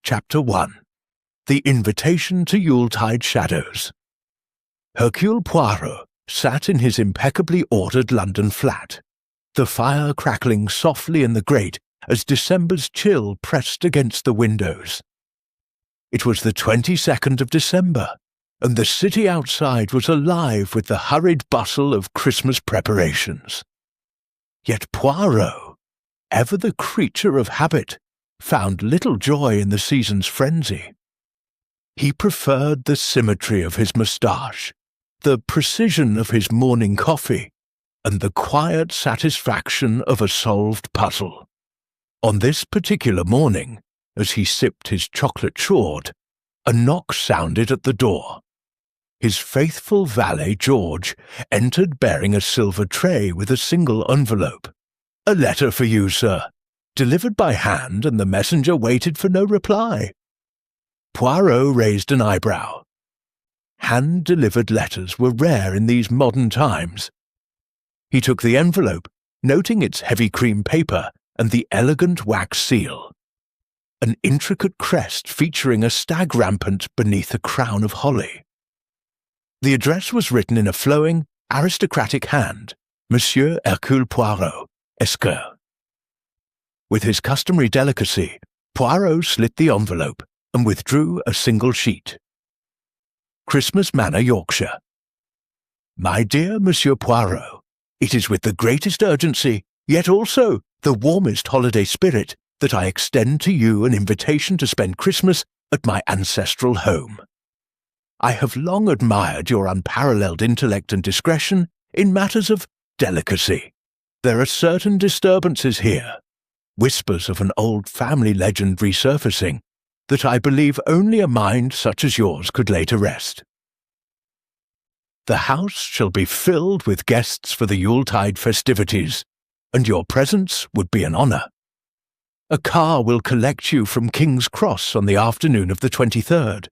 Chapter 1. The Invitation to Yuletide Shadows. Hercule Poirot sat in his impeccably ordered London flat, the fire crackling softly in the grate as December's chill pressed against the windows. It was the 22nd of December, and the city outside was alive with the hurried bustle of Christmas preparations. Yet Poirot, ever the creature of habit, found little joy in the season's frenzy. He preferred the symmetry of his moustache, the precision of his morning coffee, and the quiet satisfaction of a solved puzzle. On this particular morning, as he sipped his chocolate chord, a knock sounded at the door. His faithful valet George entered bearing a silver tray with a single envelope. "A letter for you, sir," delivered by hand, and the messenger waited for no reply. Poirot raised an eyebrow. Hand-delivered letters were rare in these modern times. He took the envelope, noting its heavy cream paper and the elegant wax seal. An intricate crest featuring a stag rampant beneath a crown of holly. The address was written in a flowing, aristocratic hand, Monsieur Hercule Poirot, Esquire. With his customary delicacy, Poirot slit the envelope and withdrew a single sheet. Christmas Manor, Yorkshire. My dear Monsieur Poirot, it is with the greatest urgency, yet also the warmest holiday spirit, that I extend to you an invitation to spend Christmas at my ancestral home. I have long admired your unparalleled intellect and discretion in matters of delicacy. There are certain disturbances here, whispers of an old family legend resurfacing, that I believe only a mind such as yours could lay to rest. The house shall be filled with guests for the Yuletide festivities, and your presence would be an honour. A car will collect you from King's Cross on the afternoon of the 23rd,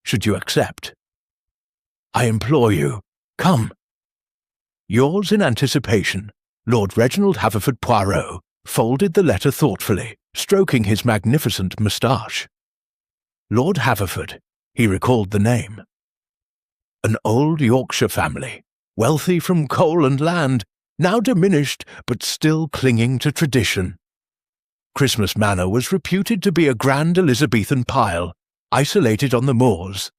should you accept. I implore you, come. Yours in anticipation, Lord Reginald Haverford Poirot folded the letter thoughtfully, stroking his magnificent moustache. Lord Haverford, he recalled the name. An old Yorkshire family, wealthy from coal and land, now diminished but still clinging to tradition. Christmas Manor was reputed to be a grand Elizabethan pile, isolated on the moors.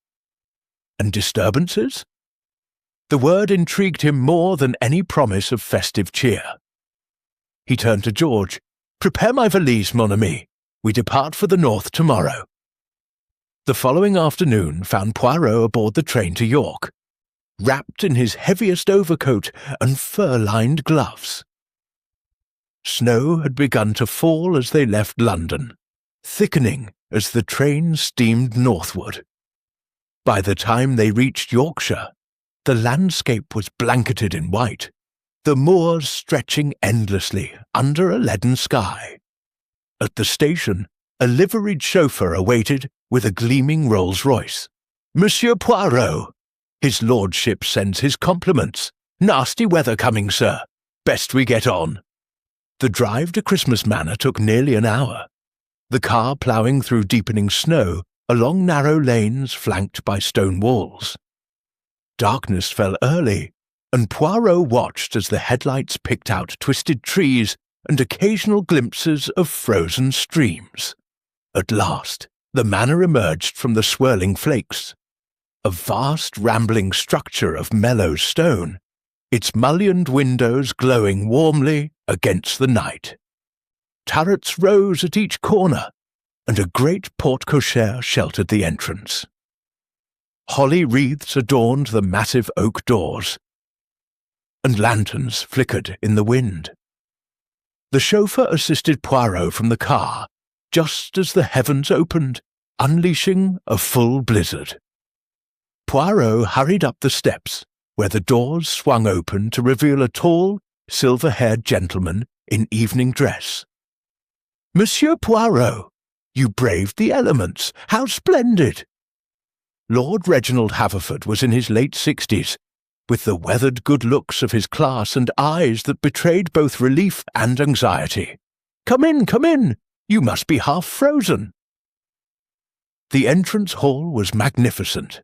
And disturbances? The word intrigued him more than any promise of festive cheer. He turned to George. "Prepare my valise, mon ami. We depart for the north tomorrow." The following afternoon found Poirot aboard the train to York, wrapped in his heaviest overcoat and fur-lined gloves. Snow had begun to fall as they left London, thickening as the train steamed northward. By the time they reached Yorkshire, the landscape was blanketed in white, the moors stretching endlessly under a leaden sky. At the station, a liveried chauffeur awaited with a gleaming Rolls-Royce. "Monsieur Poirot, his lordship sends his compliments. Nasty weather coming, sir. Best we get on." The drive to Christmas Manor took nearly an hour, the car ploughing through deepening snow along narrow lanes flanked by stone walls. Darkness fell early, and Poirot watched as the headlights picked out twisted trees and occasional glimpses of frozen streams. At last, the manor emerged from the swirling flakes. A vast rambling structure of mellow stone, its mullioned windows glowing warmly against the night. Turrets rose at each corner, and a great porte-cochere sheltered the entrance. Holly wreaths adorned the massive oak doors, and lanterns flickered in the wind. The chauffeur assisted Poirot from the car just as the heavens opened, unleashing a full blizzard. Poirot hurried up the steps, where the doors swung open to reveal a tall, silver-haired gentleman in evening dress. "Monsieur Poirot, you braved the elements. How splendid!" Lord Reginald Haverford was in his late 60s, with the weathered good looks of his class and eyes that betrayed both relief and anxiety. Come in, you must be half frozen." The entrance hall was magnificent.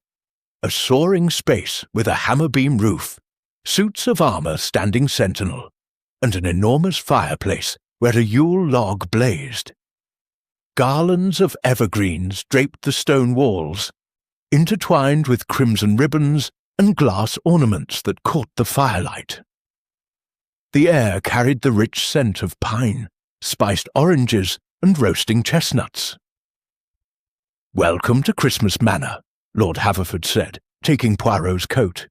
A soaring space with a hammer-beam roof, suits of armour standing sentinel, and an enormous fireplace where a Yule log blazed. Garlands of evergreens draped the stone walls, intertwined with crimson ribbons and glass ornaments that caught the firelight. The air carried the rich scent of pine, spiced oranges, and roasting chestnuts. "Welcome to Christmas Manor," Lord Haverford said, taking Poirot's coat.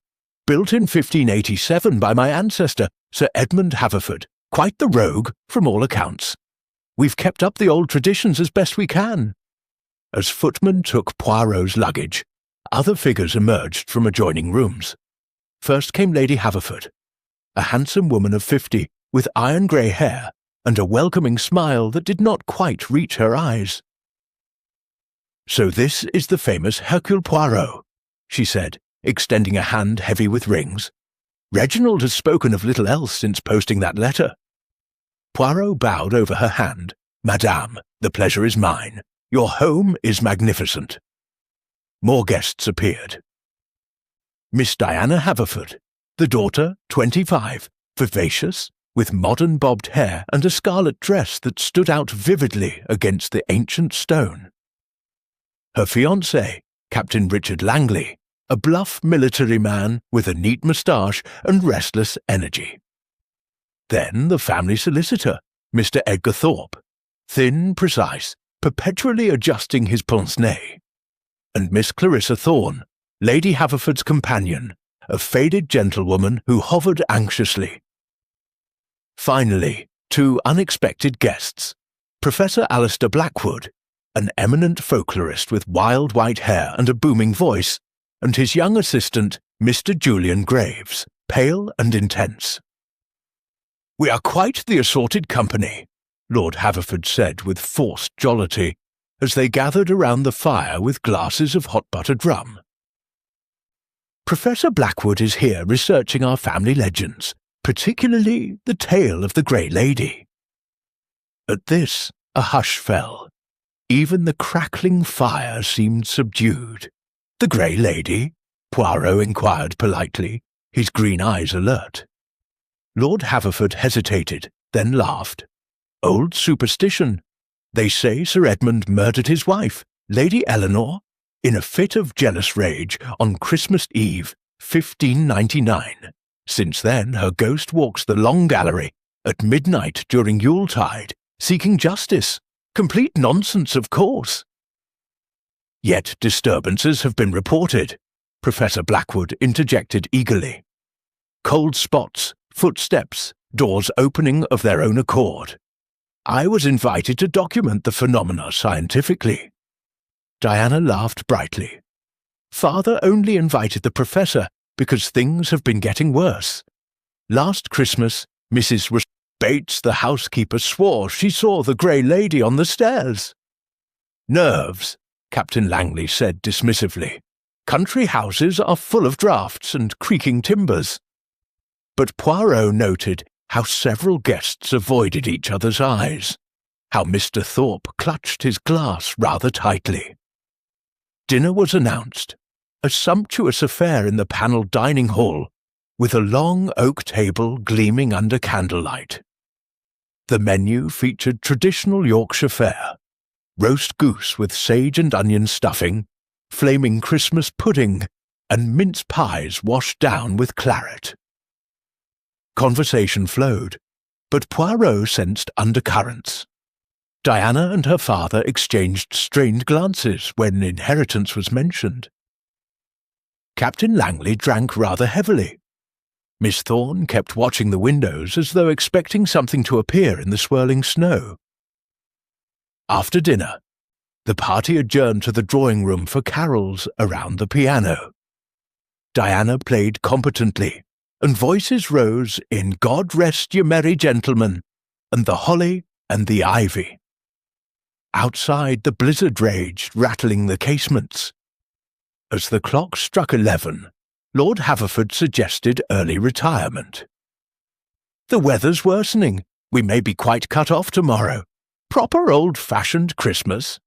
"Built in 1587 by my ancestor, Sir Edmund Haverford, quite the rogue from all accounts. We've kept up the old traditions as best we can." As footmen took Poirot's luggage, other figures emerged from adjoining rooms. First came Lady Haverford, a handsome woman of 50, with iron-grey hair and a welcoming smile that did not quite reach her eyes. "So this is the famous Hercule Poirot," she said, extending a hand heavy with rings. "Reginald has spoken of little else since posting that letter." Poirot bowed over her hand. "Madame, the pleasure is mine. Your home is magnificent." More guests appeared. Miss Diana Haverford, the daughter, 25, vivacious, with modern bobbed hair and a scarlet dress that stood out vividly against the ancient stone. Her fiancé, Captain Richard Langley, a bluff military man with a neat moustache and restless energy. Then the family solicitor, Mr. Edgar Thorpe, thin, precise, perpetually adjusting his pince-nez, and Miss Clarissa Thorne, Lady Haverford's companion, a faded gentlewoman who hovered anxiously. Finally, two unexpected guests, Professor Alistair Blackwood, an eminent folklorist with wild white hair and a booming voice, and his young assistant, Mr. Julian Graves, pale and intense. "We are quite the assorted company," Lord Haverford said with forced jollity, as they gathered around the fire with glasses of hot buttered rum. "Professor Blackwood is here researching our family legends, particularly the tale of the Grey Lady." At this, a hush fell. Even the crackling fire seemed subdued. "The Grey Lady?" Poirot inquired politely, his green eyes alert. Lord Haverford hesitated, then laughed. "Old superstition. They say Sir Edmund murdered his wife, Lady Eleanor, in a fit of jealous rage on Christmas Eve, 1599. Since then her ghost walks the Long Gallery at midnight during Yuletide, seeking justice. Complete nonsense, of course." "Yet disturbances have been reported," Professor Blackwood interjected eagerly. "Cold spots, footsteps, doors opening of their own accord. I was invited to document the phenomena scientifically." Diana laughed brightly. "Father only invited the professor because things have been getting worse. Last Christmas, Mrs. Bates, the housekeeper, swore she saw the Grey Lady on the stairs." "Nerves," Captain Langley said dismissively. "Country houses are full of draughts and creaking timbers." But Poirot noted how several guests avoided each other's eyes, how Mr. Thorpe clutched his glass rather tightly. Dinner was announced, a sumptuous affair in the panelled dining hall, with a long oak table gleaming under candlelight. The menu featured traditional Yorkshire fare, roast goose with sage and onion stuffing, flaming Christmas pudding, and mince pies washed down with claret. Conversation flowed, but Poirot sensed undercurrents. Diana and her father exchanged strained glances when inheritance was mentioned. Captain Langley drank rather heavily. Miss Thorne kept watching the windows as though expecting something to appear in the swirling snow. After dinner, the party adjourned to the drawing-room for carols around the piano. Diana played competently, and voices rose in "God Rest Ye Merry Gentlemen" and "The Holly and the Ivy." Outside the blizzard raged, rattling the casements. As the clock struck 11, Lord Haverford suggested early retirement. "The weather's worsening. We may be quite cut off tomorrow. Proper old-fashioned Christmas."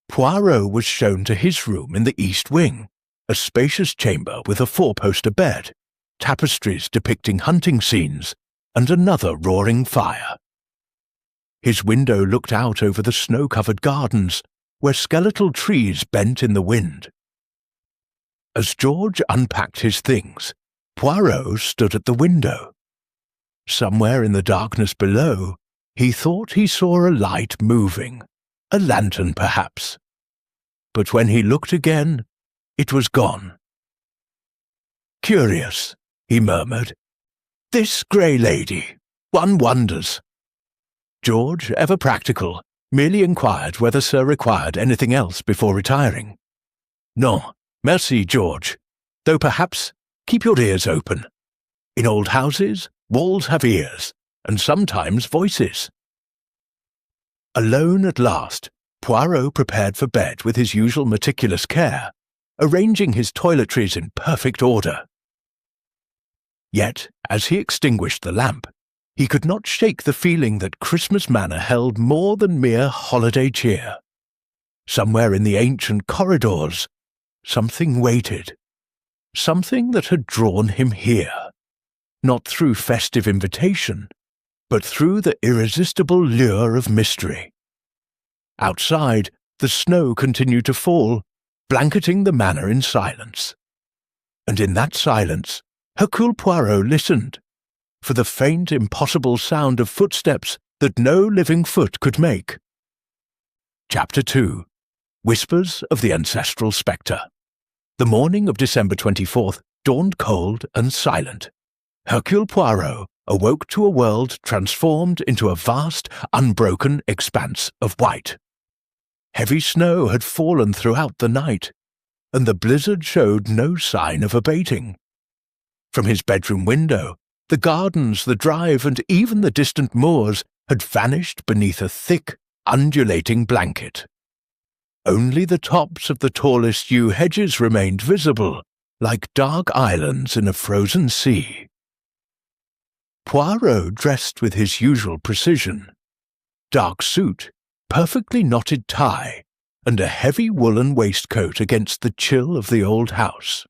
Poirot was shown to his room in the east wing, a spacious chamber with a four-poster bed, tapestries depicting hunting scenes, and another roaring fire. His window looked out over the snow-covered gardens, where skeletal trees bent in the wind. As George unpacked his things, Poirot stood at the window. Somewhere in the darkness below, he thought he saw a light moving, a lantern perhaps. But when he looked again, it was gone. "Curious," he murmured. "This grey lady, one wonders." George, ever practical, merely inquired whether Sir required anything else before retiring. "Non, merci, George, though perhaps keep your ears open. In old houses, walls have ears, and sometimes voices." Alone at last, Poirot prepared for bed with his usual meticulous care, arranging his toiletries in perfect order. Yet, as he extinguished the lamp, he could not shake the feeling that Christmas Manor held more than mere holiday cheer. Somewhere in the ancient corridors, something waited, something that had drawn him here, not through festive invitation, but through the irresistible lure of mystery. Outside, the snow continued to fall, blanketing the manor in silence. And in that silence, Hercule Poirot listened, for the faint, impossible sound of footsteps that no living foot could make. Chapter 2. Whispers of the Ancestral Spectre. The morning of December 24th dawned cold and silent. Hercule Poirot awoke to a world transformed into a vast, unbroken expanse of white. Heavy snow had fallen throughout the night, and the blizzard showed no sign of abating. From his bedroom window, the gardens, the drive, and even the distant moors had vanished beneath a thick, undulating blanket. Only the tops of the tallest yew hedges remained visible, like dark islands in a frozen sea. Poirot dressed with his usual precision. Dark suit, perfectly knotted tie, and a heavy woolen waistcoat against the chill of the old house.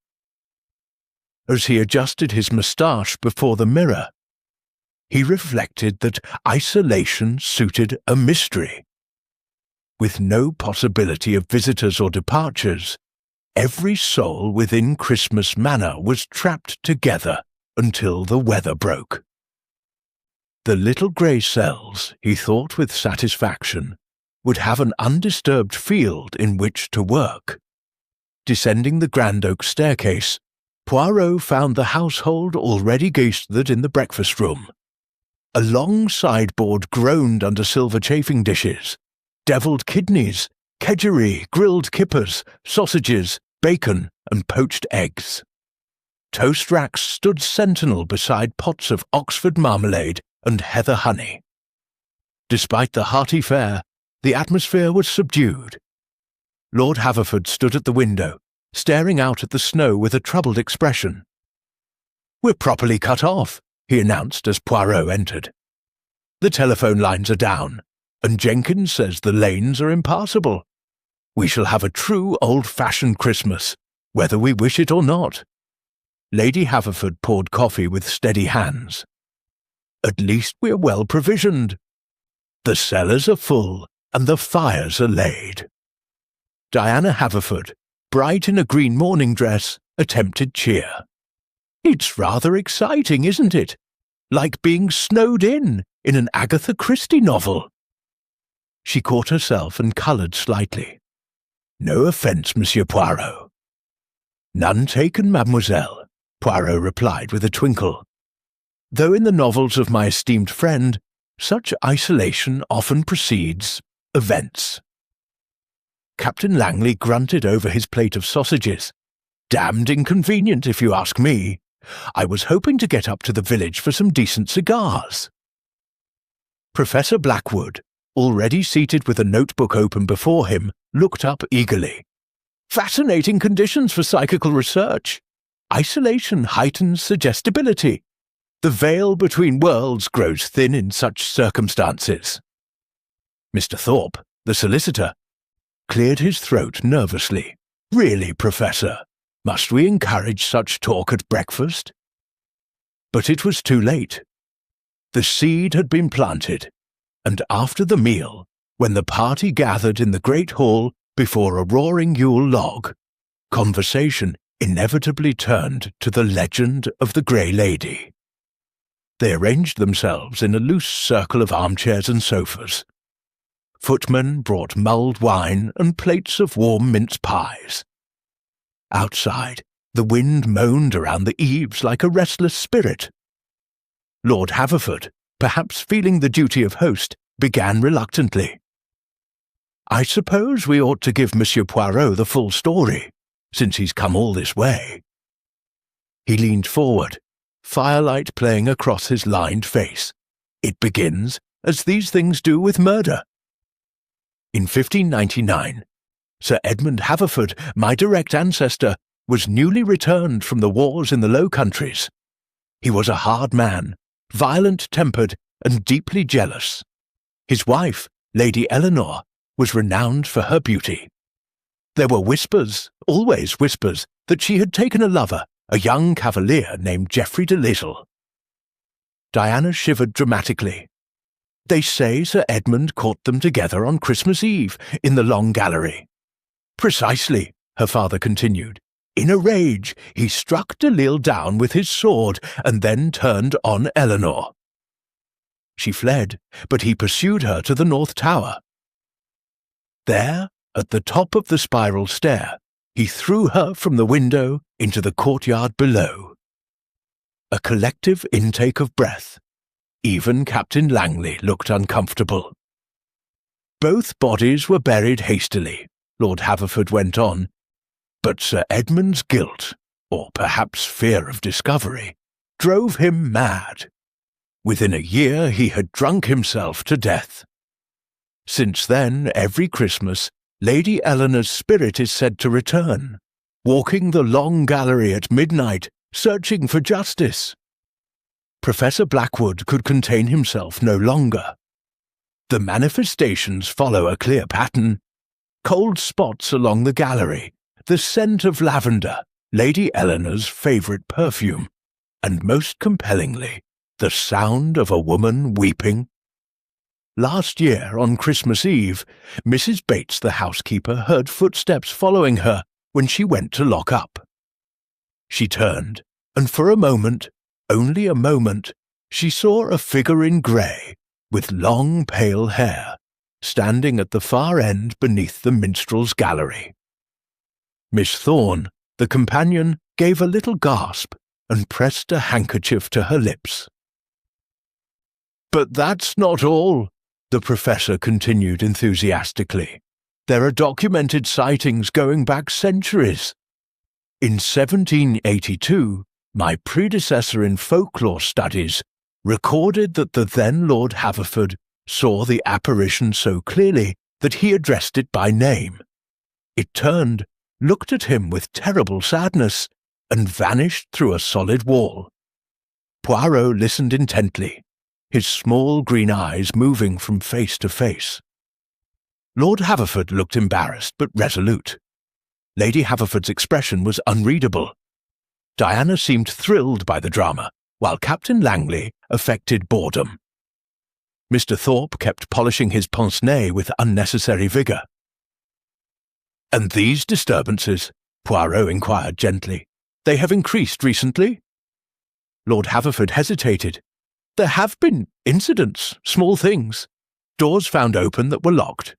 As he adjusted his moustache before the mirror, he reflected that isolation suited a mystery. With no possibility of visitors or departures, every soul within Christmas Manor was trapped together until the weather broke. The little grey cells, he thought with satisfaction, would have an undisturbed field in which to work. Descending the grand oak staircase, Poirot found the household already gathered in the breakfast room. A long sideboard groaned under silver chafing dishes, devilled kidneys, kedgeree, grilled kippers, sausages, bacon, and poached eggs. Toast racks stood sentinel beside pots of Oxford marmalade and heather honey. Despite the hearty fare, the atmosphere was subdued. Lord Haverford stood at the window, staring out at the snow with a troubled expression. "We're properly cut off," he announced as Poirot entered. "The telephone lines are down, and Jenkins says the lanes are impassable. We shall have a true old-fashioned Christmas, whether we wish it or not." Lady Haverford poured coffee with steady hands. "At least we are well provisioned. The cellars are full, and the fires are laid." Diana Haverford, bright in a green morning dress, attempted cheer. "It's rather exciting, isn't it? Like being snowed in an Agatha Christie novel." She caught herself and coloured slightly. "No offence, Monsieur Poirot." "None taken, mademoiselle," Poirot replied with a twinkle. "Though in the novels of my esteemed friend, such isolation often precedes events." Captain Langley grunted over his plate of sausages. "Damned inconvenient, if you ask me. I was hoping to get up to the village for some decent cigars." Professor Blackwood, already seated with a notebook open before him, looked up eagerly. "Fascinating conditions for psychical research. Isolation heightens suggestibility. The veil between worlds grows thin in such circumstances." Mr. Thorpe, the solicitor, cleared his throat nervously. "Really, Professor, must we encourage such talk at breakfast?" But it was too late. The seed had been planted, and after the meal, when the party gathered in the great hall before a roaring Yule log, conversation inevitably turned to the legend of the Grey Lady. They arranged themselves in a loose circle of armchairs and sofas. Footmen brought mulled wine and plates of warm mince pies. Outside, the wind moaned around the eaves like a restless spirit. Lord Haverford, perhaps feeling the duty of host, began reluctantly. "I suppose we ought to give Monsieur Poirot the full story, since he's come all this way." He leaned forward, firelight playing across his lined face. "It begins, as these things do with murder. In 1599, Sir Edmund Haverford, my direct ancestor, was newly returned from the wars in the Low Countries. He was a hard man, violent-tempered and deeply jealous. His wife, Lady Eleanor, was renowned for her beauty. There were whispers, always whispers, that she had taken a lover, a young cavalier named Geoffrey de Lisle." Diana shivered dramatically. "They say Sir Edmund caught them together on Christmas Eve in the Long Gallery." "Precisely," her father continued. "In a rage, he struck de Lisle down with his sword and then turned on Eleanor. She fled, but he pursued her to the North Tower. There, at the top of the spiral stair, he threw her from the window into the courtyard below." A collective intake of breath. Even Captain Langley looked uncomfortable. "Both bodies were buried hastily," Lord Haverford went on, "but Sir Edmund's guilt, or perhaps fear of discovery, drove him mad. Within a year he had drunk himself to death. Since then, every Christmas, Lady Eleanor's spirit is said to return, walking the Long Gallery at midnight, searching for justice." Professor Blackwood could contain himself no longer. "The manifestations follow a clear pattern. Cold spots along the gallery, the scent of lavender, Lady Eleanor's favourite perfume, and most compellingly, the sound of a woman weeping. Last year, on Christmas Eve, Mrs. Bates the housekeeper heard footsteps following her when she went to lock up. She turned, and for a moment, only a moment, she saw a figure in grey, with long pale hair, standing at the far end beneath the minstrel's gallery. Miss Thorne, the companion, gave a little gasp and pressed a handkerchief to her lips. "But that's not all," the professor continued enthusiastically. "There are documented sightings going back centuries. In 1782, my predecessor in folklore studies recorded that the then Lord Haverford saw the apparition so clearly that he addressed it by name. It turned, looked at him with terrible sadness, and vanished through a solid wall." Poirot listened intently, his small green eyes moving from face to face. Lord Haverford looked embarrassed but resolute. Lady Haverford's expression was unreadable. Diana seemed thrilled by the drama, while Captain Langley affected boredom. Mr. Thorpe kept polishing his pince-nez with unnecessary vigour. "And these disturbances?" Poirot inquired gently. "They have increased recently?" Lord Haverford hesitated. "There have been incidents, small things. Doors found open that were locked.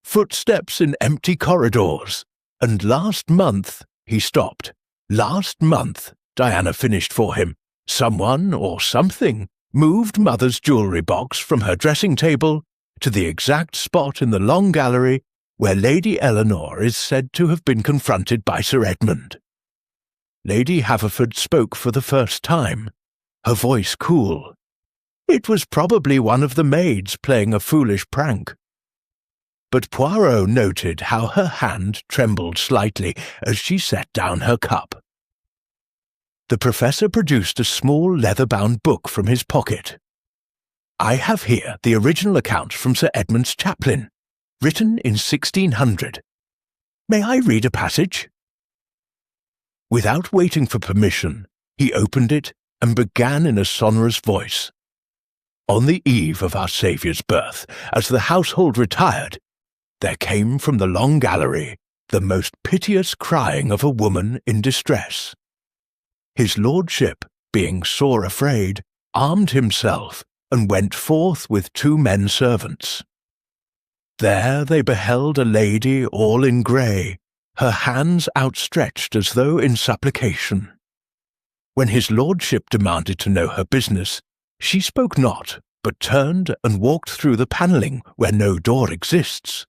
Footsteps in empty corridors. And last month—" He stopped. "Last month," Diana finished for him, "someone or something moved Mother's jewellery box from her dressing table to the exact spot in the Long Gallery where Lady Eleanor is said to have been confronted by Sir Edmund." Lady Haverford spoke for the first time, her voice cool. "It was probably one of the maids playing a foolish prank." But Poirot noted how her hand trembled slightly as she set down her cup. The professor produced a small leather-bound book from his pocket. "I have here the original account from Sir Edmund's chaplain, written in 1600, May I read a passage?" Without waiting for permission, he opened it and began in a sonorous voice. "On the eve of our Saviour's birth, as the household retired, there came from the long gallery the most piteous crying of a woman in distress. His lordship, being sore afraid, armed himself and went forth with 2 men servants. There they beheld a lady all in grey, her hands outstretched as though in supplication. When his lordship demanded to know her business, she spoke not, but turned and walked through the panelling where no door exists.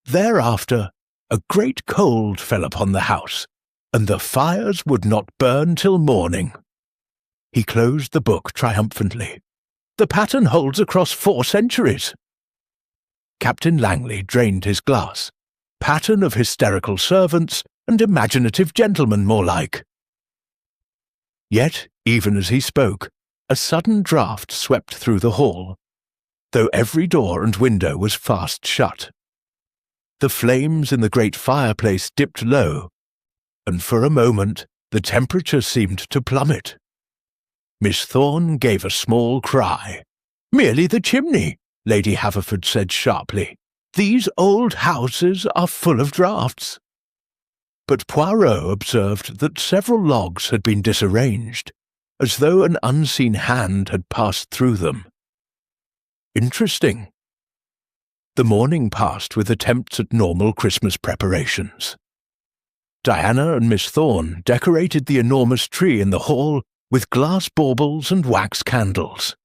Thereafter a great cold fell upon the house, and the fires would not burn till morning." He closed the book triumphantly. "The pattern holds across 4 centuries. Captain Langley drained his glass. "Pattern of hysterical servants and imaginative gentlemen, more like." Yet, even as he spoke, a sudden draught swept through the hall, though every door and window was fast shut. The flames in the great fireplace dipped low, and for a moment the temperature seemed to plummet. Miss Thorne gave a small cry. "Merely the chimney," Lady Haverford said sharply. "These old houses are full of draughts." But Poirot observed that several logs had been disarranged, as though an unseen hand had passed through them. Interesting. The morning passed with attempts at normal Christmas preparations. Diana and Miss Thorne decorated the enormous tree in the hall with glass baubles and wax candles.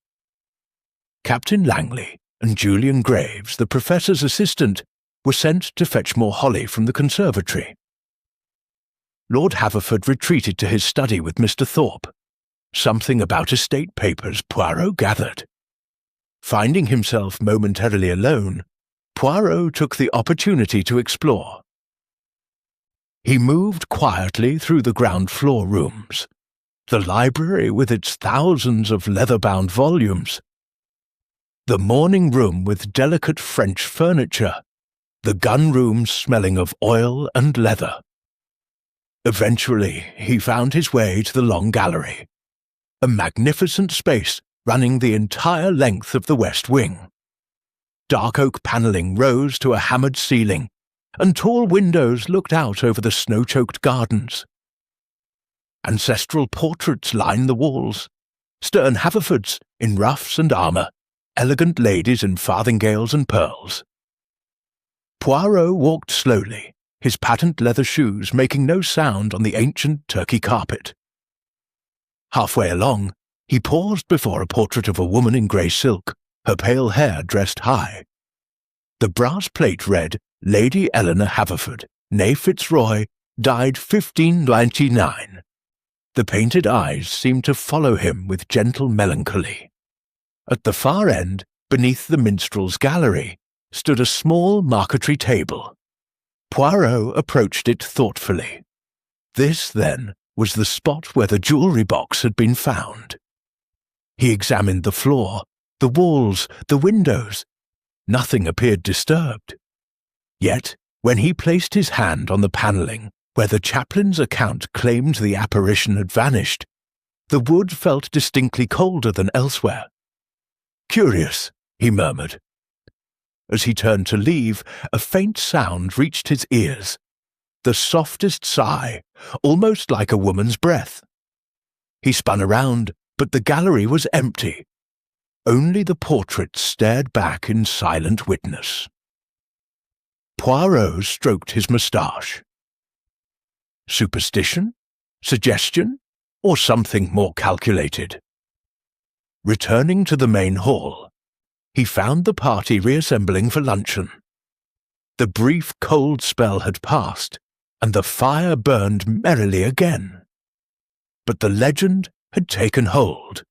Captain Langley and Julian Graves, the professor's assistant, were sent to fetch more holly from the conservatory. Lord Haverford retreated to his study with Mr. Thorpe. Something about estate papers, Poirot gathered. Finding himself momentarily alone, Poirot took the opportunity to explore. He moved quietly through the ground floor rooms, the library with its thousands of leather-bound volumes, the morning room with delicate French furniture, the gun room smelling of oil and leather. Eventually, he found his way to the long gallery, a magnificent space running the entire length of the west wing. Dark oak panelling rose to a hammered ceiling, and tall windows looked out over the snow-choked gardens. Ancestral portraits lined the walls, stern Haverfords in ruffs and armour, elegant ladies in farthingales and pearls. Poirot walked slowly, his patent leather shoes making no sound on the ancient Turkey carpet. Halfway along, he paused before a portrait of a woman in grey silk, her pale hair dressed high. The brass plate read, "Lady Eleanor Haverford, née Fitzroy, died 1599. The painted eyes seemed to follow him with gentle melancholy. At the far end, beneath the minstrel's gallery, stood a small marquetry table. Poirot approached it thoughtfully. This, then, was the spot where the jewellery box had been found. He examined the floor, the walls, the windows. Nothing appeared disturbed. Yet, when he placed his hand on the panelling where the chaplain's account claimed the apparition had vanished, the wood felt distinctly colder than elsewhere. "Curious," he murmured. As he turned to leave, a faint sound reached his ears, the softest sigh, almost like a woman's breath. He spun around, but the gallery was empty. Only the portraits stared back in silent witness. Poirot stroked his moustache. Superstition? Suggestion? Or something more calculated? Returning to the main hall, he found the party reassembling for luncheon. The brief cold spell had passed, and the fire burned merrily again. But the legend had taken hold.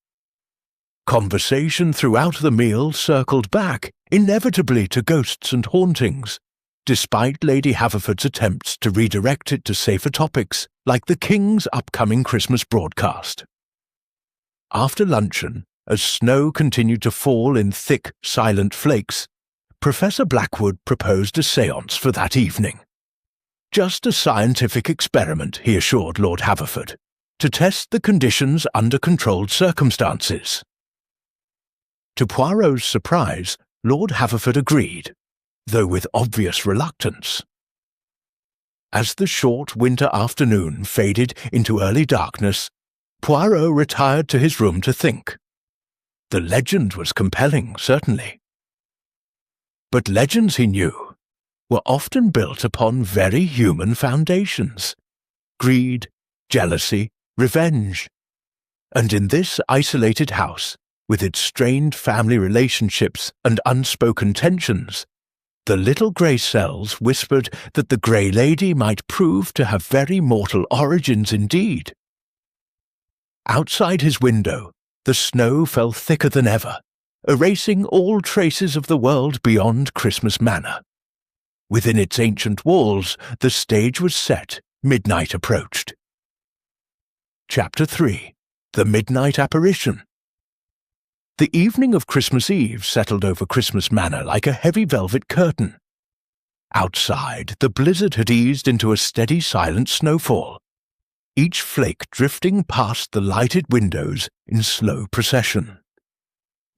Conversation throughout the meal circled back, inevitably, to ghosts and hauntings, despite Lady Haverford's attempts to redirect it to safer topics, like the King's upcoming Christmas broadcast. After luncheon, as snow continued to fall in thick, silent flakes, Professor Blackwood proposed a séance for that evening. Just a scientific experiment, he assured Lord Haverford, to test the conditions under controlled circumstances. To Poirot's surprise, Lord Haverford agreed, though with obvious reluctance. As the short winter afternoon faded into early darkness, Poirot retired to his room to think. The legend was compelling, certainly. But legends, he knew, were often built upon very human foundations: greed, jealousy, revenge. And in this isolated house, with its strained family relationships and unspoken tensions, the little grey cells whispered that the Grey Lady might prove to have very mortal origins indeed. Outside his window, the snow fell thicker than ever, erasing all traces of the world beyond Christmas Manor. Within its ancient walls, the stage was set, midnight approached. Chapter 3. The Midnight Apparition. The evening of Christmas Eve settled over Christmas Manor like a heavy velvet curtain. Outside, the blizzard had eased into a steady, silent snowfall, each flake drifting past the lighted windows in slow procession.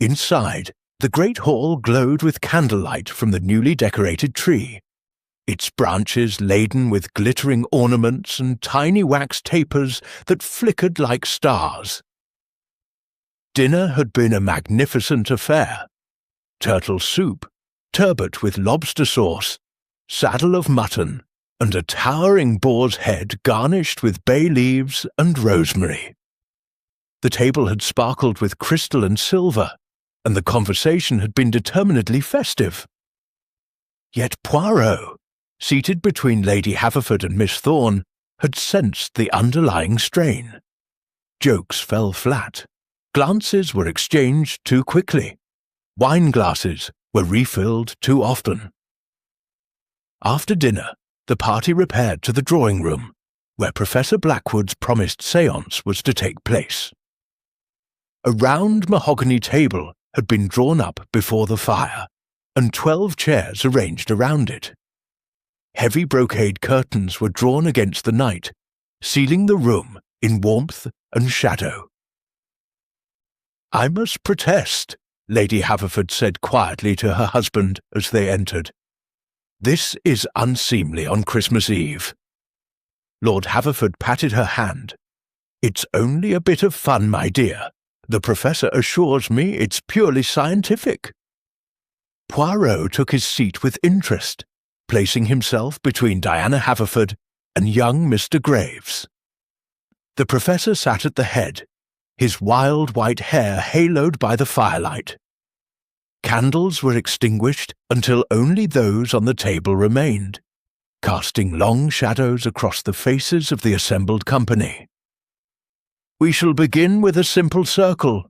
Inside, the great hall glowed with candlelight from the newly decorated tree, its branches laden with glittering ornaments and tiny wax tapers that flickered like stars. Dinner had been a magnificent affair. Turtle soup, turbot with lobster sauce, saddle of mutton, and a towering boar's head garnished with bay leaves and rosemary. The table had sparkled with crystal and silver, and the conversation had been determinedly festive. Yet Poirot, seated between Lady Haverford and Miss Thorne, had sensed the underlying strain. Jokes fell flat. Glances were exchanged too quickly. Wine glasses were refilled too often. After dinner, the party repaired to the drawing-room, where Professor Blackwood's promised séance was to take place. A round mahogany table had been drawn up before the fire, and 12 chairs arranged around it. Heavy brocade curtains were drawn against the night, sealing the room in warmth and shadow. "I must protest," Lady Haverford said quietly to her husband as they entered. "This is unseemly on Christmas Eve." Lord Haverford patted her hand. "It's only a bit of fun, my dear. The Professor assures me it's purely scientific." Poirot took his seat with interest, placing himself between Diana Haverford and young Mr. Graves. The Professor sat at the head, his wild white hair haloed by the firelight. Candles were extinguished until only those on the table remained, casting long shadows across the faces of the assembled company. "We shall begin with a simple circle,"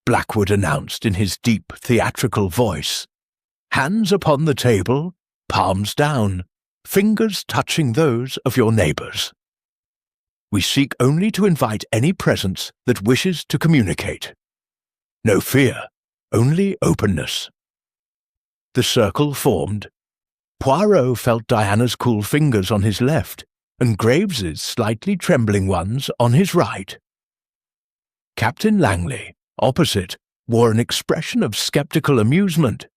Blackwood announced in his deep theatrical voice. "Hands upon the table, palms down, fingers touching those of your neighbours. We seek only to invite any presence that wishes to communicate. No fear, only openness." The circle formed. Poirot felt Diana's cool fingers on his left, and Graves's slightly trembling ones on his right. Captain Langley, opposite, wore an expression of sceptical amusement.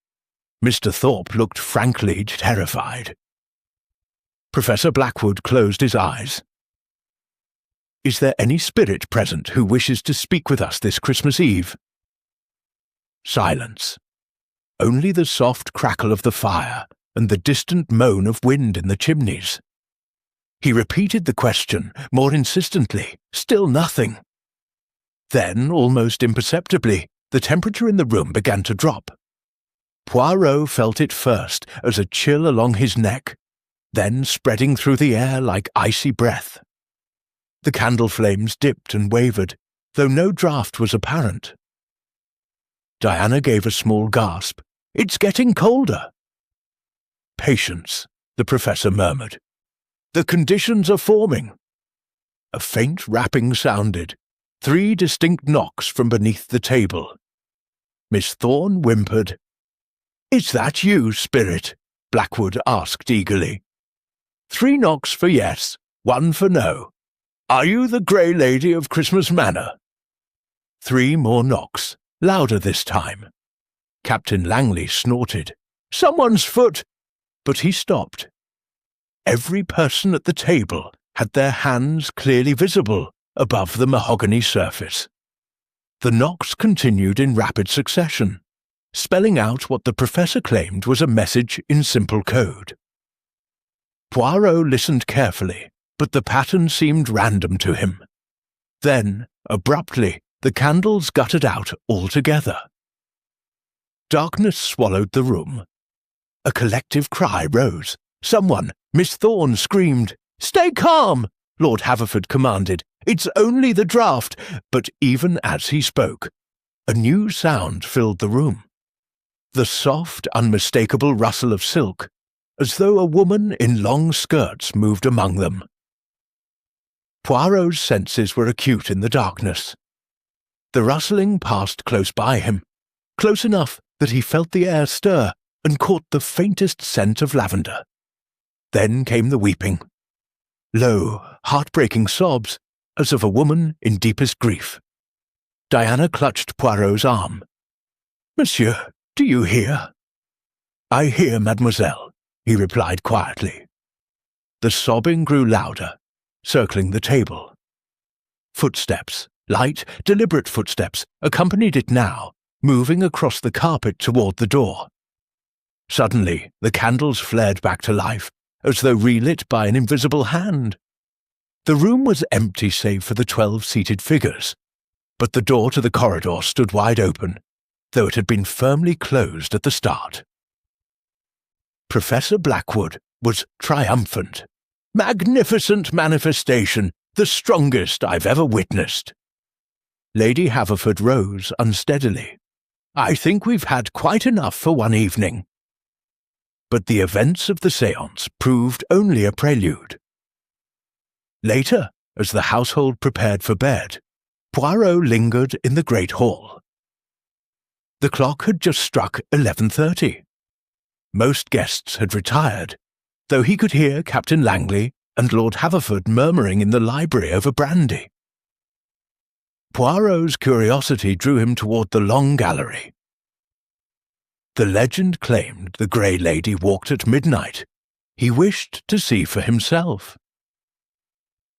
Mr. Thorpe looked frankly terrified. Professor Blackwood closed his eyes. "Is there any spirit present who wishes to speak with us this Christmas Eve?" Silence. Only the soft crackle of the fire and the distant moan of wind in the chimneys. He repeated the question more insistently. Still nothing. Then, almost imperceptibly, the temperature in the room began to drop. Poirot felt it first as a chill along his neck, then spreading through the air like icy breath. The candle flames dipped and wavered, though no draught was apparent. Diana gave a small gasp. "It's getting colder." "Patience," the Professor murmured. "The conditions are forming." A faint rapping sounded, 3 distinct knocks from beneath the table. Miss Thorne whimpered. "Is that you, Spirit?" Blackwood asked eagerly. 3 knocks for yes, 1 for no. Are you the Grey Lady of Christmas Manor? 3 more knocks, louder this time. Captain Langley snorted. Someone's foot! But he stopped. Every person at the table had their hands clearly visible above the mahogany surface. The knocks continued in rapid succession, spelling out what the professor claimed was a message in simple code. Poirot listened carefully, but the pattern seemed random to him. Then, abruptly, the candles guttered out altogether. Darkness swallowed the room. A collective cry rose. Someone, Miss Thorne, screamed. "Stay calm!" Lord Haverford commanded. "It's only the draught." But even as he spoke, a new sound filled the room. The soft, unmistakable rustle of silk, as though a woman in long skirts moved among them. Poirot's senses were acute in the darkness. The rustling passed close by him, close enough that he felt the air stir and caught the faintest scent of lavender. Then came the weeping. Low, heartbreaking sobs, as of a woman in deepest grief. Diana clutched Poirot's arm. "Monsieur, do you hear?" "I hear, mademoiselle," he replied quietly. The sobbing grew louder, circling the table. Footsteps, light, deliberate footsteps, accompanied it now, moving across the carpet toward the door. Suddenly, the candles flared back to life, as though relit by an invisible hand. The room was empty save for the 12 seated figures, but the door to the corridor stood wide open, though it had been firmly closed at the start. Professor Blackwood was triumphant. "Magnificent manifestation, the strongest I've ever witnessed." Lady Haverford rose unsteadily. "I think we've had quite enough for one evening." But the events of the séance proved only a prelude. Later, as the household prepared for bed, Poirot lingered in the great hall. The clock had just struck 11:30. Most guests had retired, though he could hear Captain Langley and Lord Haverford murmuring in the library over brandy. Poirot's curiosity drew him toward the long gallery. The legend claimed the Grey Lady walked at midnight. He wished to see for himself.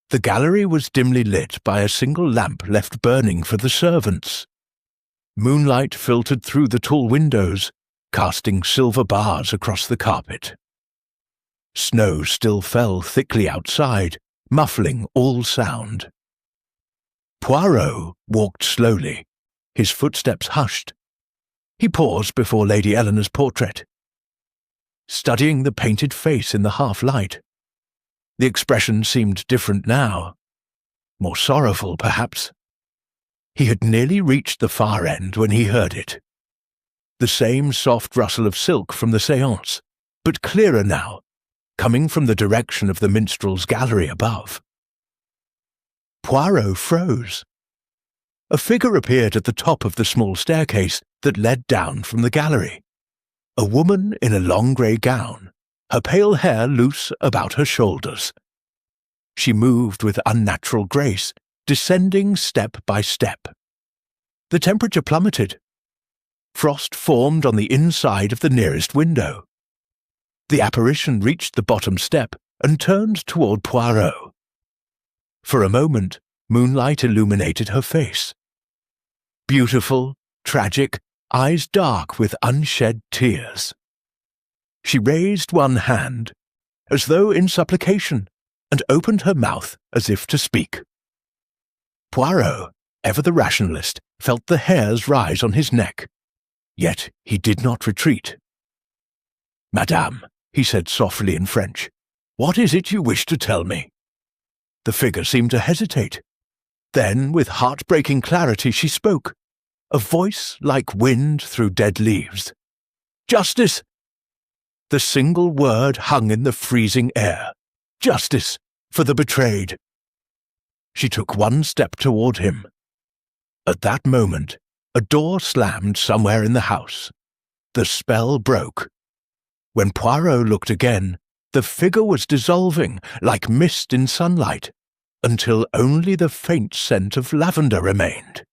The gallery was dimly lit by a single lamp left burning for the servants. Moonlight filtered through the tall windows, casting silver bars across the carpet. Snow still fell thickly outside, muffling all sound. Poirot walked slowly, his footsteps hushed. He paused before Lady Eleanor's portrait, studying the painted face in the half-light. The expression seemed different now, more sorrowful, perhaps. He had nearly reached the far end when he heard it. The same soft rustle of silk from the séance, but clearer now, coming from the direction of the minstrel's gallery above. Poirot froze. A figure appeared at the top of the small staircase that led down from the gallery. A woman in a long grey gown, her pale hair loose about her shoulders. She moved with unnatural grace, descending step by step. The temperature plummeted. Frost formed on the inside of the nearest window. The apparition reached the bottom step and turned toward Poirot. For a moment, moonlight illuminated her face. Beautiful, tragic, eyes dark with unshed tears. She raised one hand, as though in supplication, and opened her mouth as if to speak. Poirot, ever the rationalist, felt the hairs rise on his neck. Yet he did not retreat. "Madame," he said softly in French, "what is it you wish to tell me?" The figure seemed to hesitate. Then, with heartbreaking clarity, she spoke, a voice like wind through dead leaves. "Justice!" The single word hung in the freezing air. Justice for the betrayed. She took one step toward him. At that moment, a door slammed somewhere in the house. The spell broke. When Poirot looked again, The figure was dissolving like mist in sunlight, until only the faint scent of lavender remained.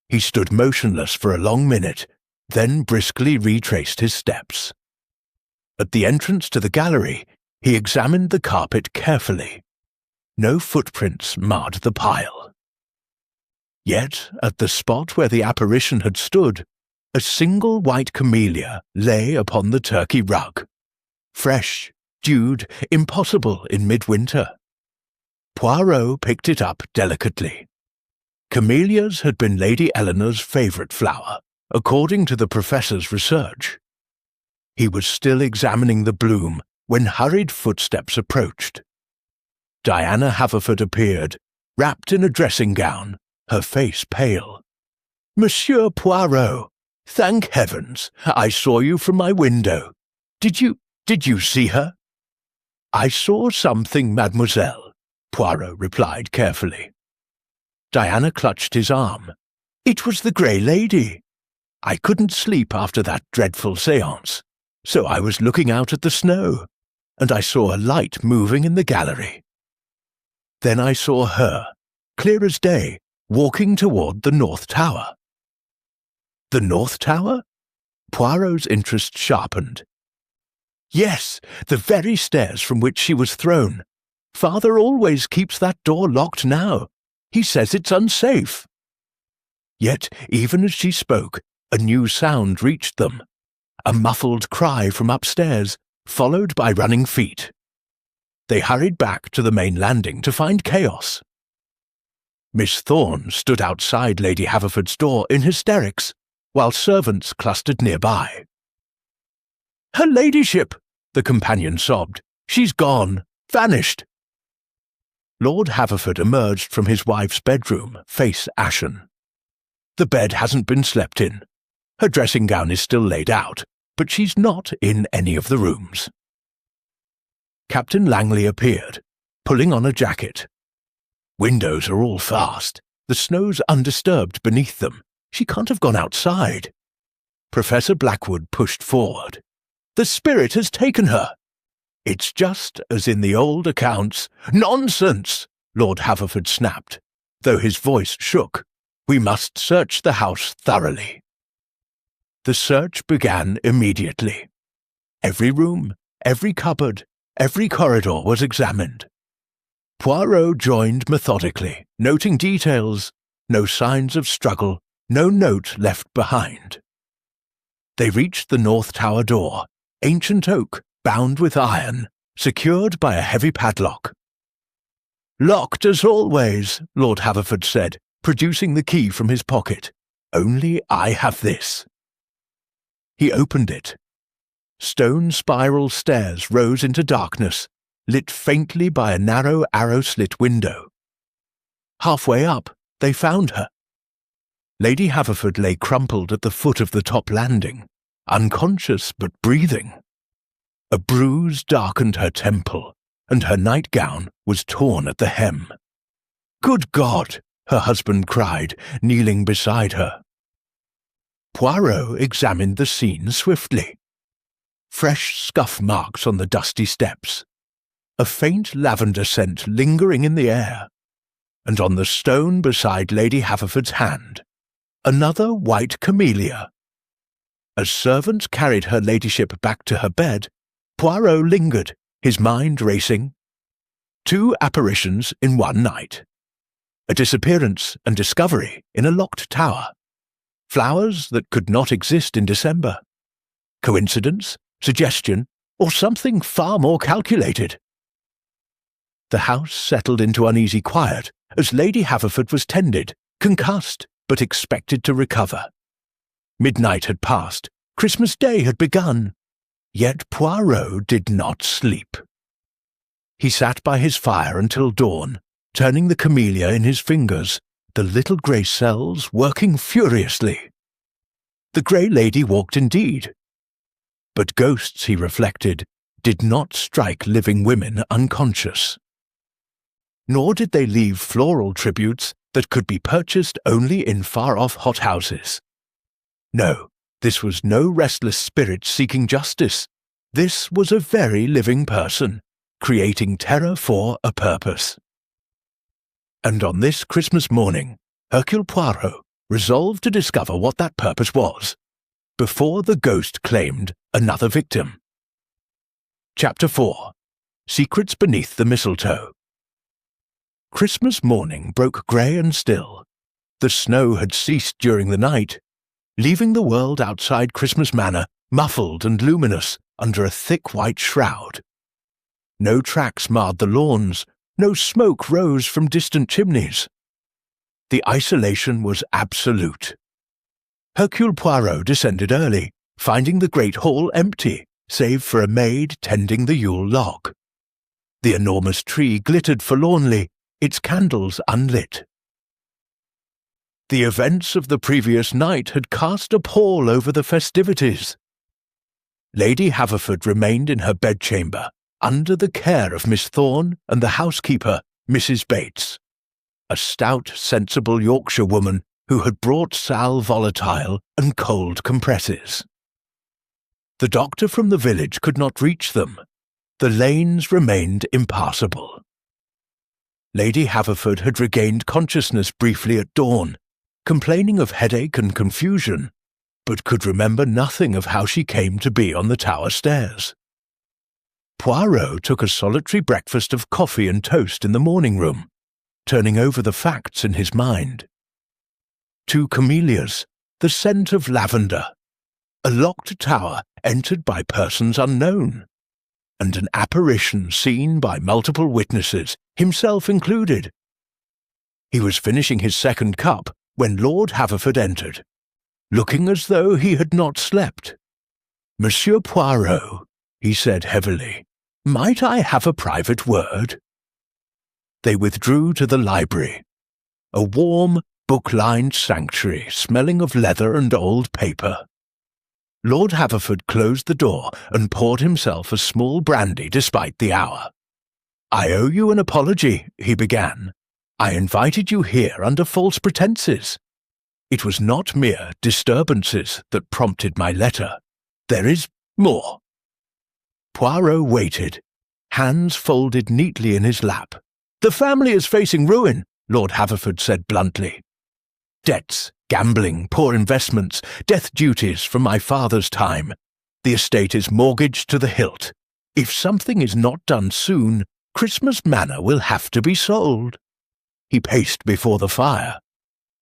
He stood motionless for a long minute, then briskly retraced his steps. At the entrance to the gallery, he examined the carpet carefully. No footprints marred the pile. Yet, at the spot where the apparition had stood, a single white camellia lay upon the Turkey rug. Fresh, dewed, impossible in midwinter. Poirot picked it up delicately. Camellias had been Lady Eleanor's favourite flower, according to the professor's research. He was still examining the bloom when hurried footsteps approached. Diana Haverford appeared, wrapped in a dressing gown, her face pale. "Monsieur Poirot, thank heavens, I saw you from my window. Did you see her?" "I saw something, mademoiselle," Poirot replied carefully. Diana clutched his arm. "It was the Grey Lady. I couldn't sleep after that dreadful séance, so I was looking out at the snow, and I saw a light moving in the gallery. Then I saw her, clear as day, walking toward the North Tower." "The North Tower?" Poirot's interest sharpened. "Yes, the very stairs from which she was thrown. Father always keeps that door locked now. He says it's unsafe." Yet, even as she spoke, a new sound reached them. A muffled cry from upstairs, followed by running feet. They hurried back to the main landing to find chaos. Miss Thorne stood outside Lady Haverford's door in hysterics, while servants clustered nearby. "Her ladyship!" the companion sobbed. "She's gone, vanished." Lord Haverford emerged from his wife's bedroom, face ashen. "The bed hasn't been slept in. Her dressing gown is still laid out, but she's not in any of the rooms." Captain Langley appeared, pulling on a jacket. "Windows are all fast. The snow's undisturbed beneath them. She can't have gone outside." Professor Blackwood pushed forward. "The spirit has taken her." "It's just as in the old accounts." "Nonsense!" Lord Haverford snapped, though his voice shook. "We must search the house thoroughly." The search began immediately. Every room, every cupboard, every corridor was examined. Poirot joined methodically, noting details, no signs of struggle, no note left behind. They reached the North Tower door, ancient oak, bound with iron, secured by a heavy padlock. "Locked as always," Lord Haverford said, producing the key from his pocket. "Only I have this." He opened it. Stone spiral stairs rose into darkness, lit faintly by a narrow arrow-slit window. Halfway up, they found her. Lady Haverford lay crumpled at the foot of the top landing, unconscious but breathing. A bruise darkened her temple, and her nightgown was torn at the hem. "Good God!" her husband cried, kneeling beside her. Poirot examined the scene swiftly. Fresh scuff marks on the dusty steps, a faint lavender scent lingering in the air, and on the stone beside Lady Haverford's hand, another white camellia. As servants carried her ladyship back to her bed, Poirot lingered, his mind racing. 2 apparitions in one night. A disappearance and discovery in a locked tower. Flowers that could not exist in December. Coincidence, suggestion, or something far more calculated? The house settled into uneasy quiet as Lady Haverford was tended, concussed, but expected to recover. Midnight had passed, Christmas Day had begun, yet Poirot did not sleep. He sat by his fire until dawn, turning the camellia in his fingers, the little grey cells working furiously. The Grey Lady walked indeed. But ghosts, he reflected, did not strike living women unconscious. Nor did they leave floral tributes that could be purchased only in far-off hothouses. No, this was no restless spirit seeking justice, This was a very living person, creating terror for a purpose. And on this Christmas morning, Hercule Poirot resolved to discover what that purpose was, before the ghost claimed another victim. Chapter 4. Secrets Beneath the Mistletoe. Christmas morning broke grey and still. The snow had ceased during the night, leaving the world outside Christmas Manor muffled and luminous under a thick white shroud. No tracks marred the lawns, no smoke rose from distant chimneys. The isolation was absolute. Hercule Poirot descended early, finding the great hall empty, save for a maid tending the Yule log. The enormous tree glittered forlornly, its candles unlit. The events of the previous night had cast a pall over the festivities. Lady Haverford remained in her bedchamber, under the care of Miss Thorne and the housekeeper, Mrs. Bates, a stout, sensible Yorkshire woman who had brought sal volatile and cold compresses. The doctor from the village could not reach them. The lanes remained impassable. Lady Haverford had regained consciousness briefly at dawn, complaining of headache and confusion, but could remember nothing of how she came to be on the tower stairs. Poirot took a solitary breakfast of coffee and toast in the morning room, turning over the facts in his mind. 2 camellias, the scent of lavender, a locked tower entered by persons unknown, and an apparition seen by multiple witnesses, himself included. He was finishing his second cup when Lord Haverford entered, looking as though he had not slept. "Monsieur Poirot," he said heavily, "might I have a private word?" They withdrew to the library, a warm, book-lined sanctuary smelling of leather and old paper. Lord Haverford closed the door and poured himself a small brandy despite the hour. "I owe you an apology," he began. "I invited you here under false pretenses. It was not mere disturbances that prompted my letter. There is more." Poirot waited, hands folded neatly in his lap. "The family is facing ruin," Lord Haverford said bluntly. "Debts, gambling, poor investments, death duties from my father's time. The estate is mortgaged to the hilt. If something is not done soon, Christmas Manor will have to be sold." He paced before the fire.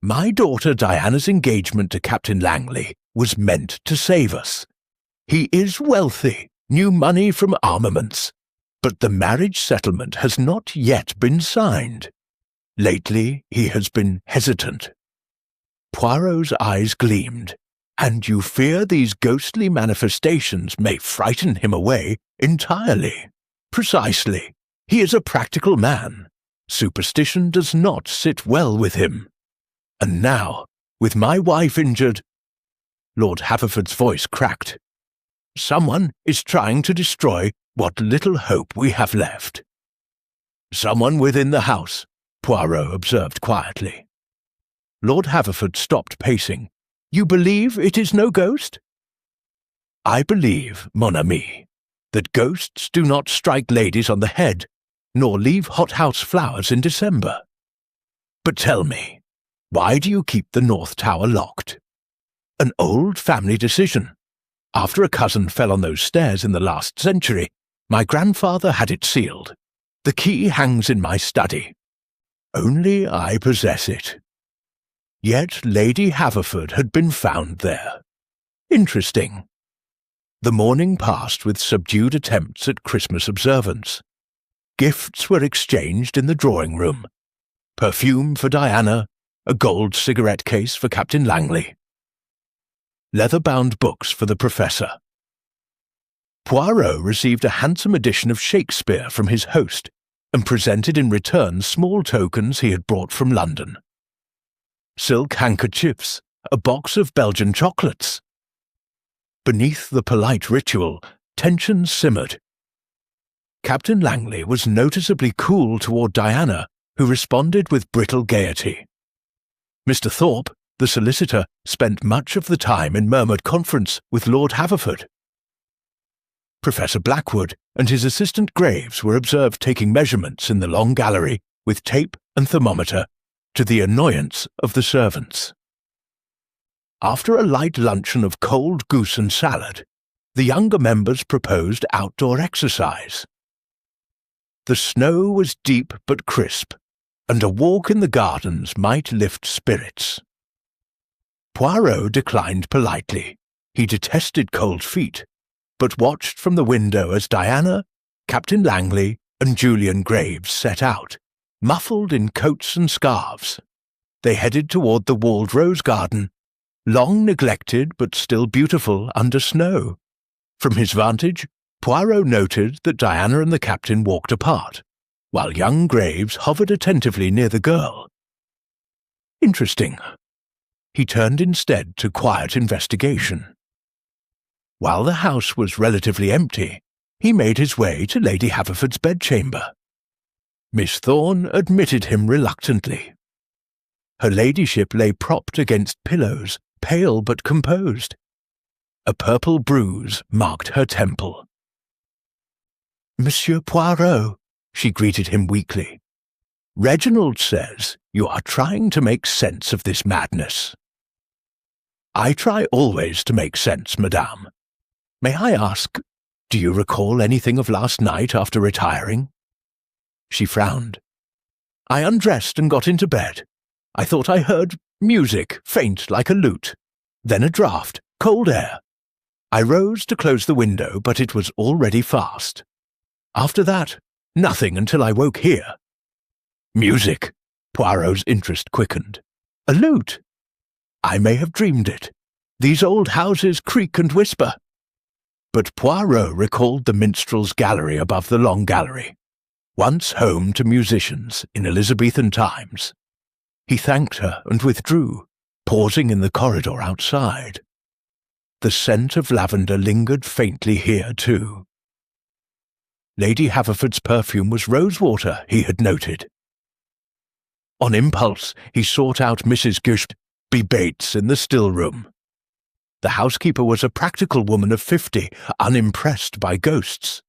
"My daughter Diana's engagement to Captain Langley was meant to save us. He is wealthy, new money from armaments, but the marriage settlement has not yet been signed. Lately he has been hesitant." Poirot's eyes gleamed. "And you fear these ghostly manifestations may frighten him away entirely?" "Precisely. He is a practical man. Superstition does not sit well with him. And now, with my wife injured—" Lord Haverford's voice cracked. "Someone is trying to destroy what little hope we have left." "Someone within the house," Poirot observed quietly. Lord Haverford stopped pacing. "You believe it is no ghost?" "I believe, mon ami, that ghosts do not strike ladies on the head, nor leave hothouse flowers in December. But tell me, why do you keep the North Tower locked?" "An old family decision. After a cousin fell on those stairs in the last century, my grandfather had it sealed. The key hangs in my study. Only I possess it. Yet Lady Haverford had been found there. Interesting." The morning passed with subdued attempts at Christmas observance. Gifts were exchanged in the drawing-room. Perfume for Diana, a gold cigarette case for Captain Langley. Leather-bound books for the Professor. Poirot received a handsome edition of Shakespeare from his host, and presented in return small tokens he had brought from London. Silk handkerchiefs, a box of Belgian chocolates. Beneath the polite ritual, tension simmered. Captain Langley was noticeably cool toward Diana, who responded with brittle gaiety. Mr. Thorpe, the solicitor, spent much of the time in murmured conference with Lord Haverford. Professor Blackwood and his assistant Graves were observed taking measurements in the long gallery with tape and thermometer, to the annoyance of the servants. After a light luncheon of cold goose and salad, the younger members proposed outdoor exercise. The snow was deep but crisp, and a walk in the gardens might lift spirits. Poirot declined politely. He detested cold feet, but watched from the window as Diana, Captain Langley, and Julian Graves set out, muffled in coats and scarves. They headed toward the walled rose garden, long neglected but still beautiful under snow. From his vantage, Poirot noted that Diana and the captain walked apart, while young Graves hovered attentively near the girl. Interesting. He turned instead to quiet investigation. While the house was relatively empty, he made his way to Lady Haverford's bedchamber. Miss Thorne admitted him reluctantly. Her ladyship lay propped against pillows, pale but composed. A purple bruise marked her temple. "Monsieur Poirot," she greeted him weakly. "Reginald says you are trying to make sense of this madness." "I try always to make sense, madame. May I ask, do you recall anything of last night after retiring?" She frowned. "I undressed and got into bed. I thought I heard music, faint like a lute. Then a draught, cold air. I rose to close the window, but it was already fast. After that, nothing until I woke here." "Music!" Poirot's interest quickened. "A lute! I may have dreamed it. These old houses creak and whisper." But Poirot recalled the minstrel's gallery above the long gallery, once home to musicians in Elizabethan times. He thanked her and withdrew, pausing in the corridor outside. The scent of lavender lingered faintly here, too. Lady Haverford's perfume was rosewater, he had noted. On impulse, he sought out Mrs. Gushby Bates in the still room. The housekeeper was a practical woman of 50, unimpressed by ghosts.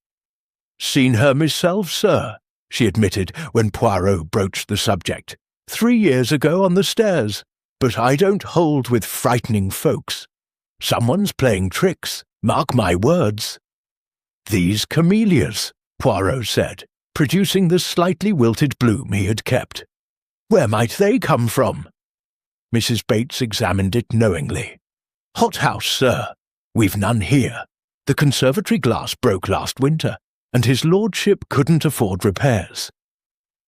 "Seen her myself, sir," she admitted when Poirot broached the subject. 3 years ago on the stairs, but I don't hold with frightening folks. Someone's playing tricks, mark my words." "These camellias," Poirot said, producing the slightly wilted bloom he had kept. "Where might they come from?" Mrs. Bates examined it knowingly. "Hothouse, sir. We've none here. The conservatory glass broke last winter, and his lordship couldn't afford repairs.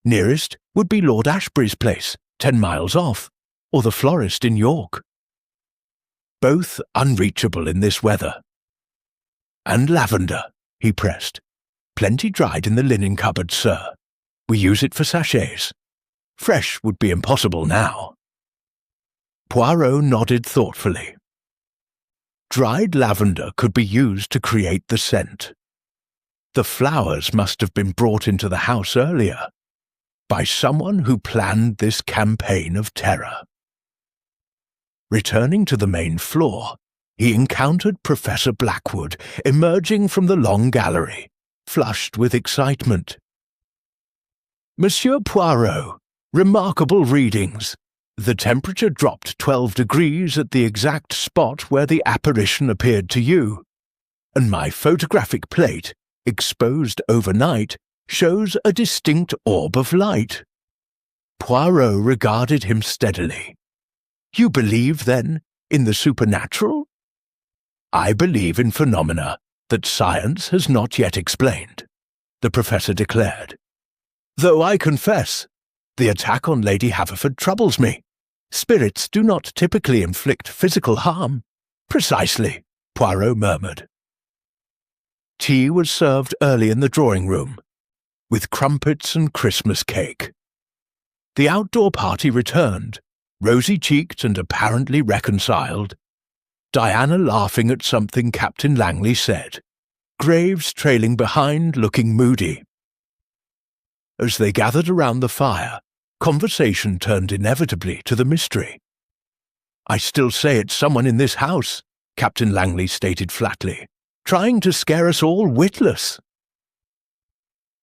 Nearest would be Lord Ashbury's place, 10 miles off, or the florist in York. Both unreachable in this weather." "And lavender," he pressed. "Plenty dried in the linen cupboard, sir. We use it for sachets. Fresh would be impossible now." Poirot nodded thoughtfully. Dried lavender could be used to create the scent. The flowers must have been brought into the house earlier, by someone who planned this campaign of terror. Returning to the main floor, he encountered Professor Blackwood emerging from the long gallery, flushed with excitement. "Monsieur Poirot, remarkable readings. The temperature dropped 12 degrees at the exact spot where the apparition appeared to you, and my photographic plate, exposed overnight, shows a distinct orb of light." Poirot regarded him steadily. "You believe, then, in the supernatural?" "I believe in phenomena that science has not yet explained," the professor declared. "Though I confess, the attack on Lady Haverford troubles me. Spirits do not typically inflict physical harm." "Precisely," Poirot murmured. Tea was served early in the drawing-room, with crumpets and Christmas cake. The outdoor party returned, rosy-cheeked and apparently reconciled. Diana laughing at something Captain Langley said, Graves trailing behind looking moody. As they gathered around the fire, conversation turned inevitably to the mystery. "I still say it's someone in this house," Captain Langley stated flatly. trying to scare us all witless."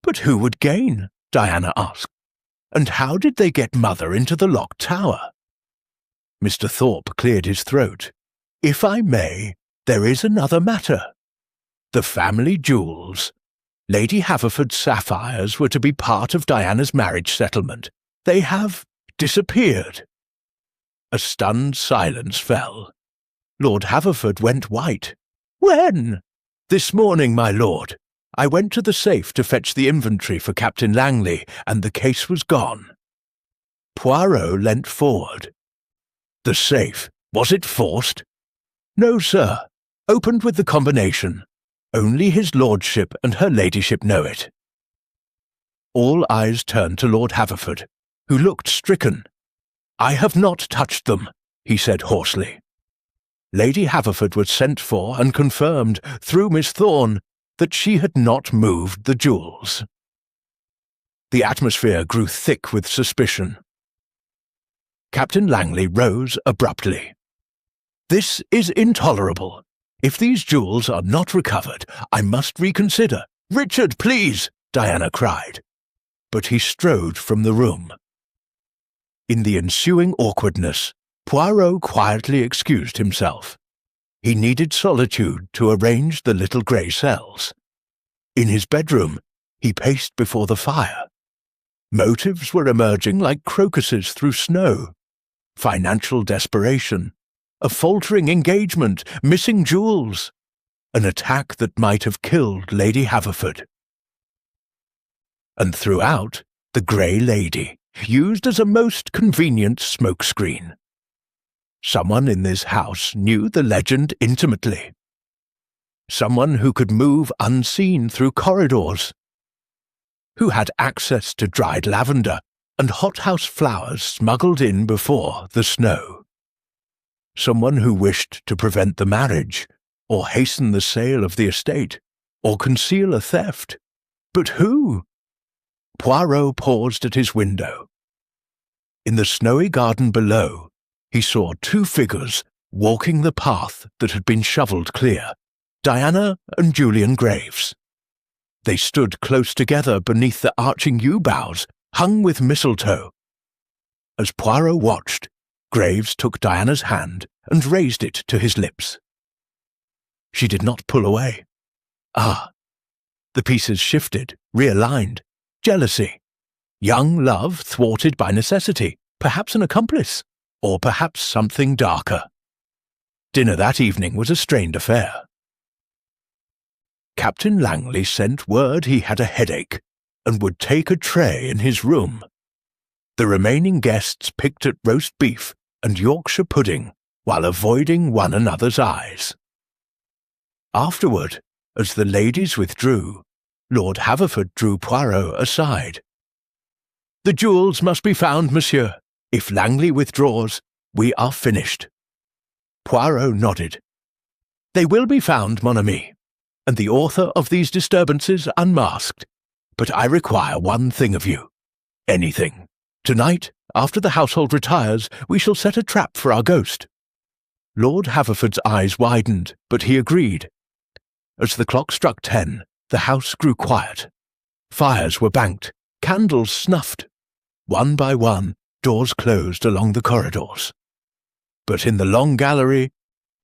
"But who would gain?" Diana asked. "And how did they get Mother into the locked tower?" Mr. Thorpe cleared his throat. "If I may, there is another matter. The family jewels. Lady Haverford's sapphires were to be part of Diana's marriage settlement. They have disappeared." A stunned silence fell. Lord Haverford went white. "When?" "This morning, my lord. I went to the safe to fetch the inventory for Captain Langley, and the case was gone." Poirot leant forward. "The safe, was it forced?" "No, sir. Opened with the combination. Only his lordship and her ladyship know it." All eyes turned to Lord Haverford, who looked stricken. "I have not touched them," he said hoarsely. Lady Haverford was sent for and confirmed, through Miss Thorne, that she had not moved the jewels. The atmosphere grew thick with suspicion. Captain Langley rose abruptly. "This is intolerable. If these jewels are not recovered, I must reconsider." "Richard, please!" Diana cried. But he strode from the room. In the ensuing awkwardness, Poirot quietly excused himself. He needed solitude to arrange the little grey cells. In his bedroom, he paced before the fire. Motives were emerging like crocuses through snow. Financial desperation, a faltering engagement, missing jewels, an attack that might have killed Lady Haverford. And throughout, the Grey Lady, used as a most convenient smokescreen. Someone in this house knew the legend intimately. Someone who could move unseen through corridors, who had access to dried lavender and hothouse flowers smuggled in before the snow. Someone who wished to prevent the marriage, or hasten the sale of the estate, or conceal a theft. But who? Poirot paused at his window. In the snowy garden below, he saw two figures walking the path that had been shoveled clear, Diana and Julian Graves. They stood close together beneath the arching yew boughs, hung with mistletoe. As Poirot watched, Graves took Diana's hand and raised it to his lips. She did not pull away. Ah! The pieces shifted, realigned. Jealousy. Young love thwarted by necessity, perhaps an accomplice, or perhaps something darker. Dinner that evening was a strained affair. Captain Langley sent word he had a headache and would take a tray in his room. The remaining guests picked at roast beef and Yorkshire pudding while avoiding one another's eyes. Afterward, as the ladies withdrew, Lord Haverford drew Poirot aside. "The jewels must be found, monsieur. If Langley withdraws, we are finished." Poirot nodded. "They will be found, mon ami, and the author of these disturbances unmasked. But I require one thing of you. Anything. Tonight, after the household retires, we shall set a trap for our ghost." Lord Haverford's eyes widened, but he agreed. As the clock struck 10, the house grew quiet. Fires were banked, candles snuffed. One by one, doors closed along the corridors. But in the long gallery,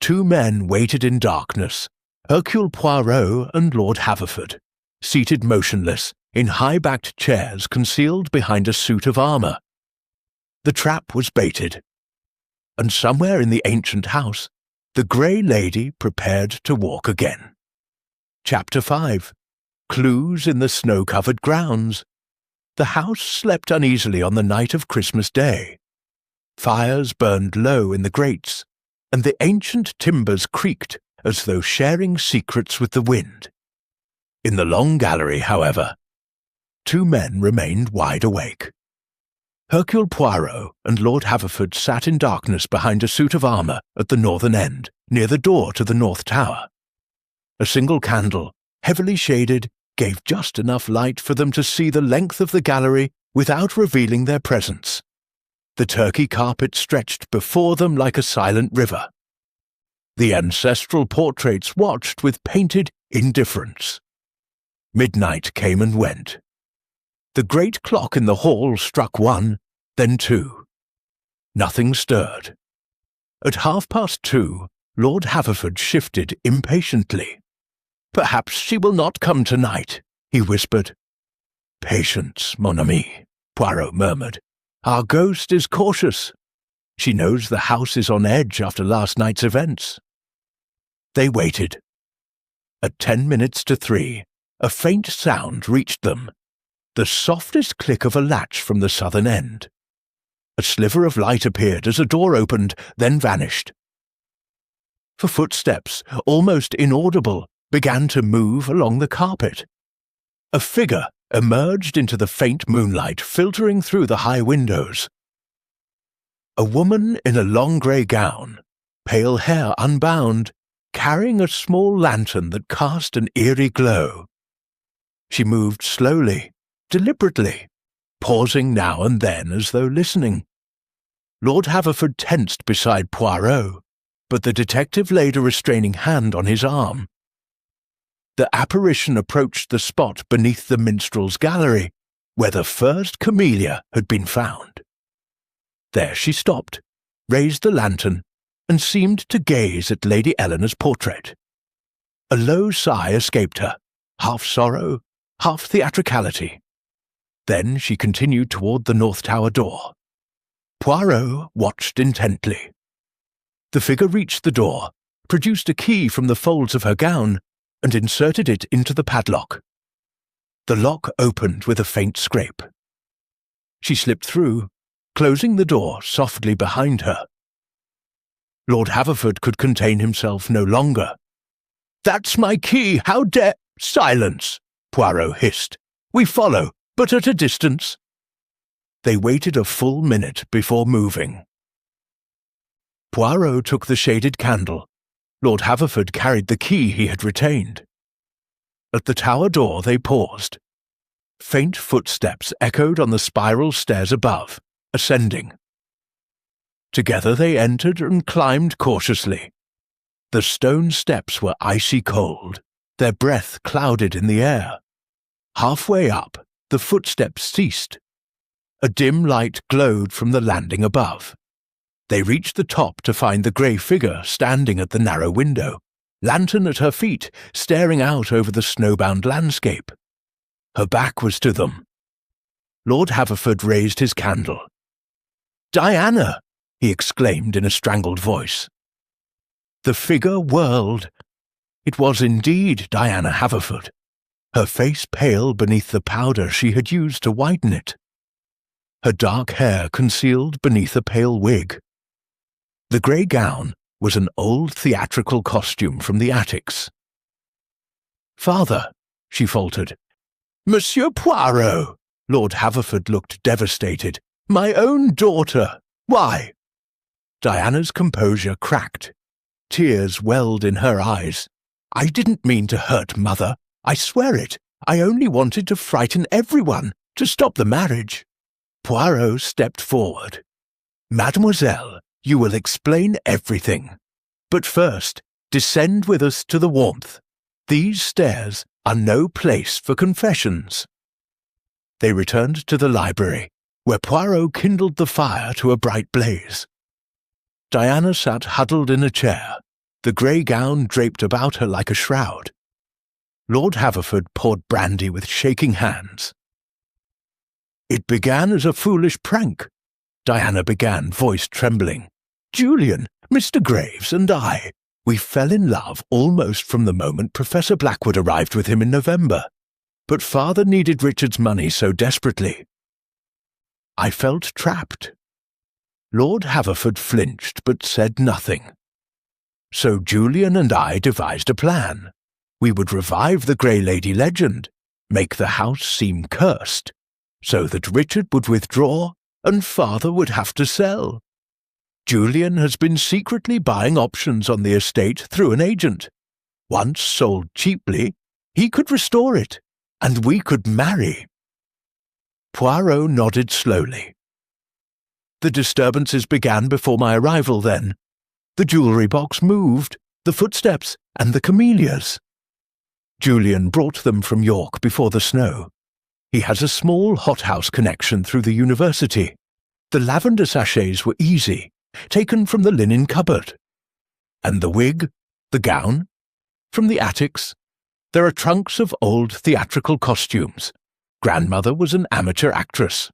two men waited in darkness, Hercule Poirot and Lord Haverford, seated motionless in high-backed chairs concealed behind a suit of armour. The trap was baited, and somewhere in the ancient house, the Grey Lady prepared to walk again. Chapter 5. Clues in the snow-covered grounds. The house slept uneasily on the night of Christmas Day. Fires burned low in the grates, and the ancient timbers creaked as though sharing secrets with the wind. In the long gallery, however, two men remained wide awake. Hercule Poirot and Lord Haverford sat in darkness behind a suit of armour at the northern end, near the door to the north tower. A single candle, heavily shaded, gave just enough light for them to see the length of the gallery without revealing their presence. The Turkey carpet stretched before them like a silent river. The ancestral portraits watched with painted indifference. Midnight came and went. The great clock in the hall struck 1, then 2. Nothing stirred. At 2:30, Lord Haverford shifted impatiently. "Perhaps she will not come tonight," he whispered. "Patience, mon ami," Poirot murmured. "Our ghost is cautious. She knows the house is on edge after last night's events." They waited. At 3:10, a faint sound reached them, the softest click of a latch from the southern end. A sliver of light appeared as a door opened, then vanished. For footsteps, almost inaudible, began to move along the carpet. A figure emerged into the faint moonlight filtering through the high windows. A woman in a long grey gown, pale hair unbound, carrying a small lantern that cast an eerie glow. She moved slowly, deliberately, pausing now and then as though listening. Lord Haverford tensed beside Poirot, but the detective laid a restraining hand on his arm. The apparition approached the spot beneath the minstrel's gallery, where the first camellia had been found. There she stopped, raised the lantern, and seemed to gaze at Lady Eleanor's portrait. A low sigh escaped her, half sorrow, half theatricality. Then she continued toward the North Tower door. Poirot watched intently. The figure reached the door, produced a key from the folds of her gown, and inserted it into the padlock. The lock opened with a faint scrape. She slipped through, closing the door softly behind her. Lord Haverford could contain himself no longer. "That's my key! How dare—" "Silence!" Poirot hissed. "We follow, but at a distance." They waited a full minute before moving. Poirot took the shaded candle. Lord Haverford carried the key he had retained. At the tower door they paused. Faint footsteps echoed on the spiral stairs above, ascending. Together they entered and climbed cautiously. The stone steps were icy cold, their breath clouded in the air. Halfway up, the footsteps ceased. A dim light glowed from the landing above. They reached the top to find the grey figure standing at the narrow window, lantern at her feet, staring out over the snowbound landscape. Her back was to them. Lord Haverford raised his candle. "Diana!" he exclaimed in a strangled voice. The figure whirled. It was indeed Diana Haverford, her face pale beneath the powder she had used to whiten it. Her dark hair concealed beneath a pale wig. The grey gown was an old theatrical costume from the attics. "Father," she faltered. "Monsieur Poirot!" Lord Haverford looked devastated. "My own daughter! Why?" Diana's composure cracked. Tears welled in her eyes. "I didn't mean to hurt Mother. I swear it. I only wanted to frighten everyone, to stop the marriage." Poirot stepped forward. "Mademoiselle, you will explain everything. But first, descend with us to the warmth. These stairs are no place for confessions." They returned to the library, where Poirot kindled the fire to a bright blaze. Diana sat huddled in a chair, the grey gown draped about her like a shroud. Lord Haverford poured brandy with shaking hands. "It began as a foolish prank," Diana began, voice trembling. "Julian, Mr. Graves, and I, we fell in love almost from the moment Professor Blackwood arrived with him in November. But Father needed Richard's money so desperately. I felt trapped." Lord Haverford flinched but said nothing. "So Julian and I devised a plan. We would revive the Grey Lady legend, make the house seem cursed, so that Richard would withdraw and Father would have to sell. Julian has been secretly buying options on the estate through an agent. Once sold cheaply, he could restore it, and we could marry." Poirot nodded slowly. "The disturbances began before my arrival then. The jewellery box moved, the footsteps, and the camellias. Julian brought them from York before the snow. He has a small hothouse connection through the university. The lavender sachets were easy, taken from the linen cupboard. And the wig, the gown, from the attics. There are trunks of old theatrical costumes. Grandmother was an amateur actress.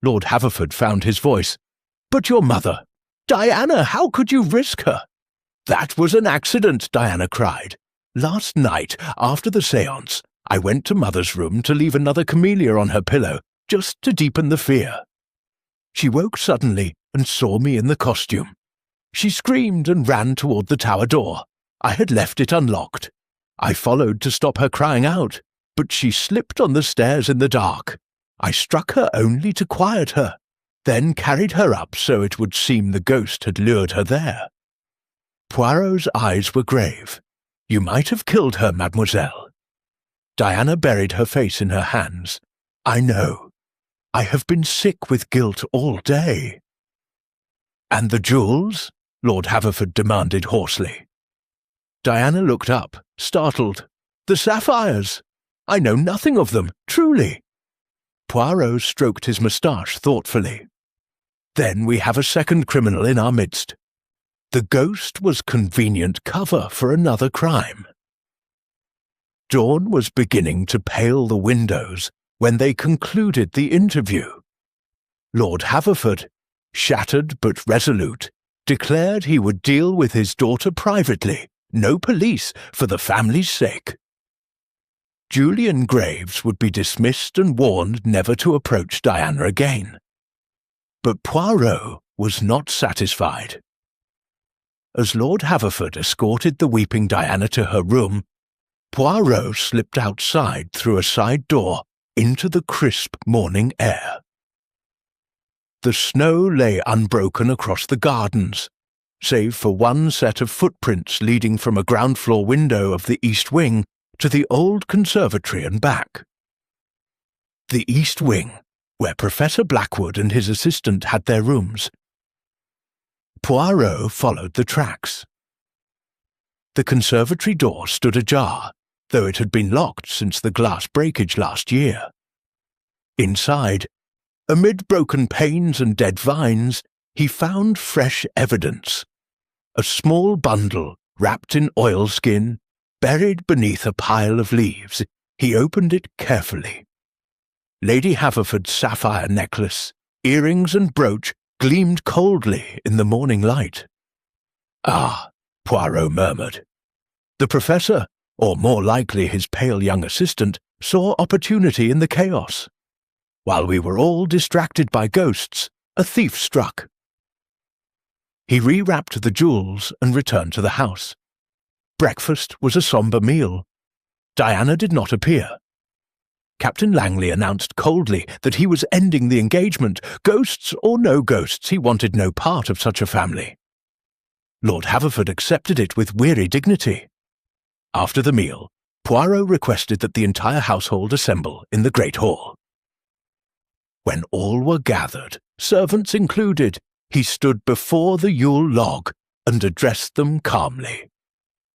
Lord Haverford found his voice. But your mother, Diana, how could you risk her? That was an accident, Diana cried. Last night, after the séance, I went to Mother's room to leave another camellia on her pillow, just to deepen the fear. She woke suddenly and saw me in the costume. She screamed and ran toward the tower door. I had left it unlocked. I followed to stop her crying out, but she slipped on the stairs in the dark. I struck her only to quiet her, then carried her up so it would seem the ghost had lured her there. Poirot's eyes were grave. You might have killed her, mademoiselle. Diana buried her face in her hands. I know. I have been sick with guilt all day. And the jewels? Lord Haverford demanded hoarsely. Diana looked up, startled. The sapphires! I know nothing of them, truly. Poirot stroked his moustache thoughtfully. Then we have a second criminal in our midst. The ghost was convenient cover for another crime. Dawn was beginning to pale the windows when they concluded the interview. Lord Haverford, shattered but resolute, declared he would deal with his daughter privately, no police, for the family's sake. Julian Graves would be dismissed and warned never to approach Diana again. But Poirot was not satisfied. As Lord Haverford escorted the weeping Diana to her room, Poirot slipped outside through a side door into the crisp morning air. The snow lay unbroken across the gardens, save for one set of footprints leading from a ground-floor window of the east wing to the old conservatory and back. The east wing, where Professor Blackwood and his assistant had their rooms. Poirot followed the tracks. The conservatory door stood ajar, though it had been locked since the glass breakage last year. Inside, amid broken panes and dead vines, he found fresh evidence. A small bundle, wrapped in oilskin, buried beneath a pile of leaves. He opened it carefully. Lady Haverford's sapphire necklace, earrings and brooch gleamed coldly in the morning light. Ah, Poirot murmured. The professor, or more likely his pale young assistant, saw opportunity in the chaos. While we were all distracted by ghosts, a thief struck. He rewrapped the jewels and returned to the house. Breakfast was a sombre meal. Diana did not appear. Captain Langley announced coldly that he was ending the engagement. Ghosts or no ghosts, he wanted no part of such a family. Lord Haverford accepted it with weary dignity. After the meal, Poirot requested that the entire household assemble in the great hall. When all were gathered, servants included, he stood before the Yule log and addressed them calmly.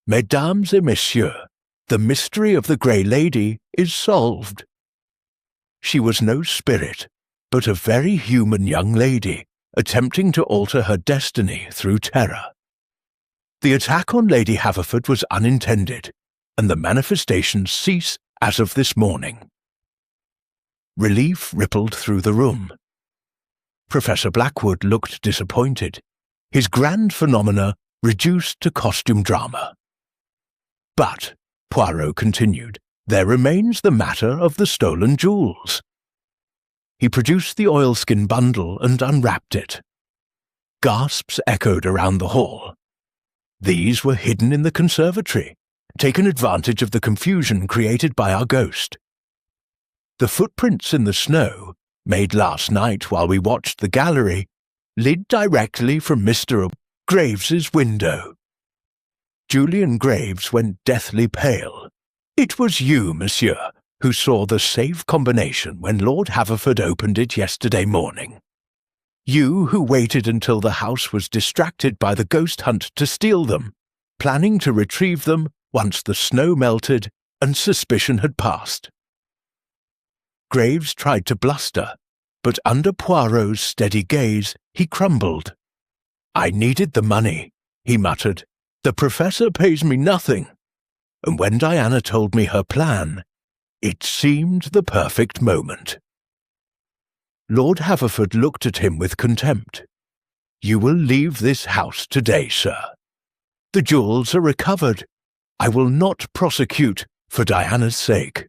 Mesdames et messieurs, the mystery of the Grey Lady is solved. She was no spirit, but a very human young lady, attempting to alter her destiny through terror. The attack on Lady Haverford was unintended, and the manifestations cease as of this morning. Relief rippled through the room. Professor Blackwood looked disappointed, his grand phenomena reduced to costume drama. But, Poirot continued, there remains the matter of the stolen jewels. He produced the oilskin bundle and unwrapped it. Gasps echoed around the hall. These were hidden in the conservatory, taken advantage of the confusion created by our ghost. The footprints in the snow, made last night while we watched the gallery, led directly from Mr. Graves's window. Julian Graves went deathly pale. It was you, monsieur, who saw the safe combination when Lord Haverford opened it yesterday morning. You who waited until the house was distracted by the ghost hunt to steal them. planning to retrieve them once the snow melted and suspicion had passed. Graves tried to bluster, but under Poirot's steady gaze, he crumbled. "I needed the money," he muttered. "The professor pays me nothing. And when Diana told me her plan, it seemed the perfect moment." Lord Haverford looked at him with contempt. "You will leave this house today, sir. The jewels are recovered. I will not prosecute for Diana's sake.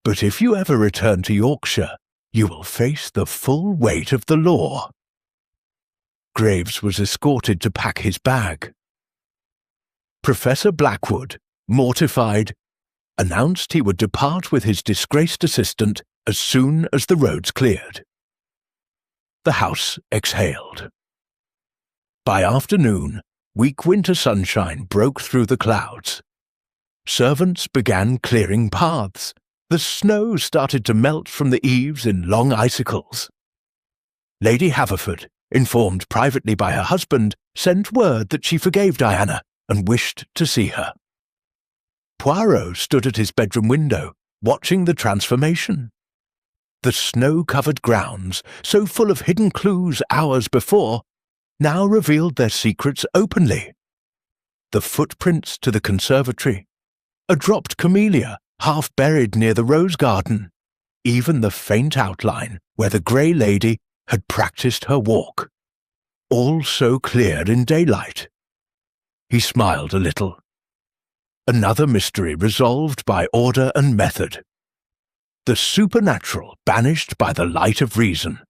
But if you ever return to Yorkshire, you will face the full weight of the law." Graves was escorted to pack his bag. Professor Blackwood, mortified, announced he would depart with his disgraced assistant as soon as the roads cleared. The house exhaled. By afternoon, weak winter sunshine broke through the clouds. Servants began clearing paths. The snow started to melt from the eaves in long icicles. Lady Haverford, informed privately by her husband, sent word that she forgave Diana and wished to see her. Poirot stood at his bedroom window, watching the transformation. The snow-covered grounds, so full of hidden clues hours before, now revealed their secrets openly. The footprints to the conservatory, a dropped camellia half buried near the rose garden, even the faint outline where the Grey Lady had practiced her walk, all so clear in daylight. He smiled a little. Another mystery resolved by order and method. The supernatural banished by the light of reason.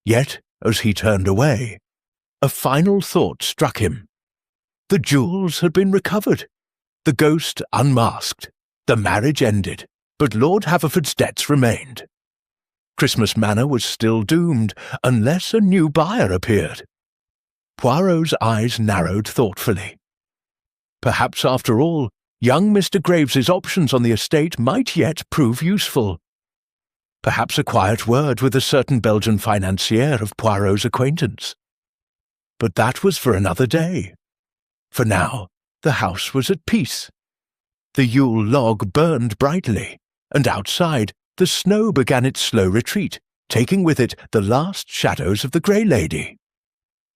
Yet, as he turned away, a final thought struck him. The jewels had been recovered, the ghost unmasked, the marriage ended, but Lord Haverford's debts remained. Christmas Manor was still doomed unless a new buyer appeared. Poirot's eyes narrowed thoughtfully. Perhaps, after all, young Mr. Graves's options on the estate might yet prove useful. Perhaps a quiet word with a certain Belgian financier of Poirot's acquaintance. But that was for another day. For now, the house was at peace. The Yule log burned brightly, and outside the snow began its slow retreat, taking with it the last shadows of the Grey Lady.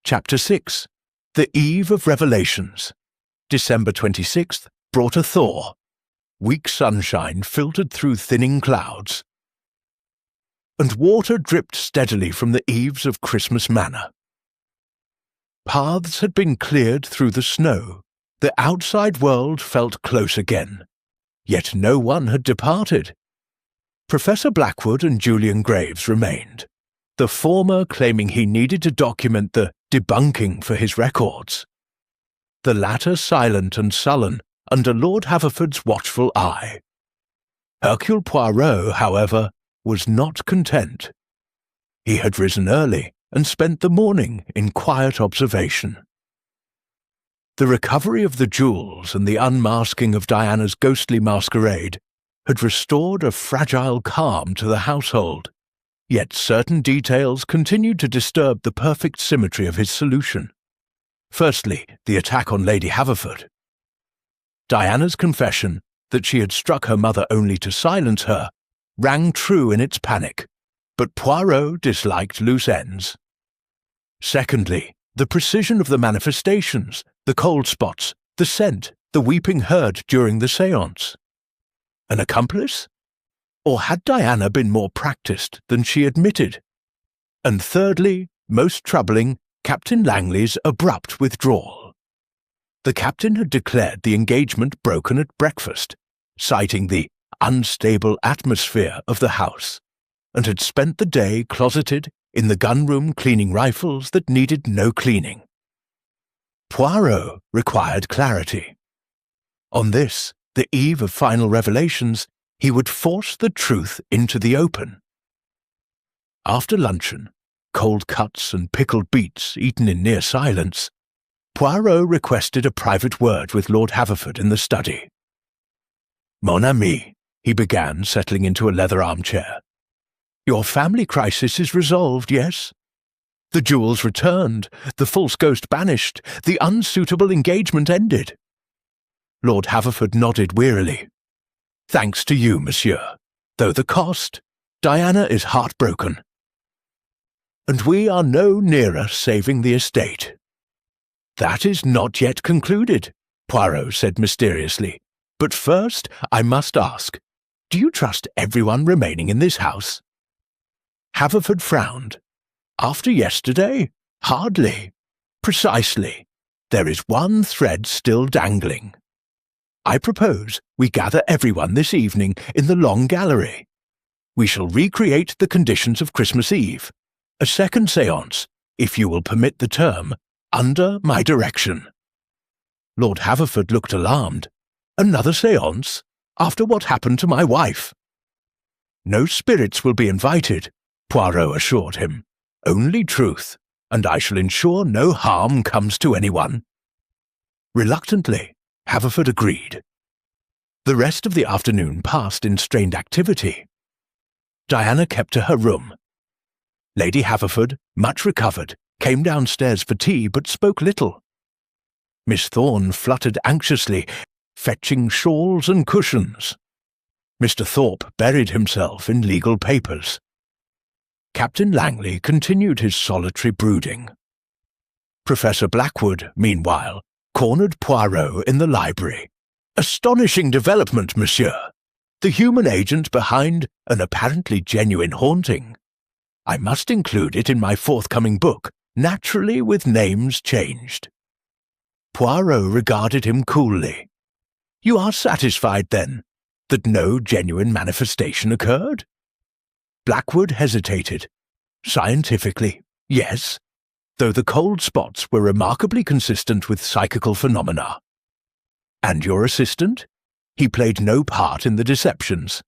Chapter 6. The Eve of Revelations. December 26th brought a thaw. Weak sunshine filtered through thinning clouds, and water dripped steadily from the eaves of Christmas Manor. Paths had been cleared through the snow. The outside world felt close again, yet no one had departed. Professor Blackwood and Julian Graves remained, the former claiming he needed to document the debunking for his records, the latter silent and sullen under Lord Haverford's watchful eye. Hercule Poirot, however, was not content. He had risen early and spent the morning in quiet observation. The recovery of the jewels and the unmasking of Diana's ghostly masquerade had restored a fragile calm to the household, yet certain details continued to disturb the perfect symmetry of his solution. Firstly, the attack on Lady Haverford. Diana's confession that she had struck her mother only to silence her rang true in its panic, but Poirot disliked loose ends. Secondly, the precision of the manifestations, the cold spots, the scent, the weeping heard during the séance. An accomplice? Or had Diana been more practiced than she admitted? And thirdly, most troubling, Captain Langley's abrupt withdrawal. The captain had declared the engagement broken at breakfast, citing the unstable atmosphere of the house, and had spent the day closeted in the gun-room cleaning rifles that needed no cleaning. Poirot required clarity. On this, the eve of final revelations, he would force the truth into the open. After luncheon, cold cuts and pickled beets eaten in near silence, Poirot requested a private word with Lord Haverford in the study. "Mon ami," he began, settling into a leather armchair. "Your family crisis is resolved, yes? The jewels returned, the false ghost banished, the unsuitable engagement ended. Lord Haverford nodded wearily. Thanks to you, monsieur. Though the cost, Diana is heartbroken. And we are no nearer saving the estate. That is not yet concluded, Poirot said mysteriously. But first, I must ask, do you trust everyone remaining in this house? Haverford frowned. After yesterday? Hardly. Precisely. There is one thread still dangling. I propose we gather everyone this evening in the Long Gallery. We shall recreate the conditions of Christmas Eve. A second séance, if you will permit the term, under my direction. Lord Haverford looked alarmed. Another séance? After what happened to my wife? No spirits will be invited, Poirot assured him. Only truth, and I shall ensure no harm comes to anyone. Reluctantly, Haverford agreed. The rest of the afternoon passed in strained activity. Diana kept to her room. Lady Haverford, much recovered, came downstairs for tea but spoke little. Miss Thorne fluttered anxiously, fetching shawls and cushions. Mr. Thorpe buried himself in legal papers. Captain Langley continued his solitary brooding. Professor Blackwood, meanwhile, cornered Poirot in the library. Astonishing development, monsieur. The human agent behind an apparently genuine haunting. I must include it in my forthcoming book, naturally with names changed. Poirot regarded him coolly. You are satisfied, then, that no genuine manifestation occurred? Blackwood hesitated. Scientifically, yes, though the cold spots were remarkably consistent with psychical phenomena. And your assistant? He played no part in the deceptions.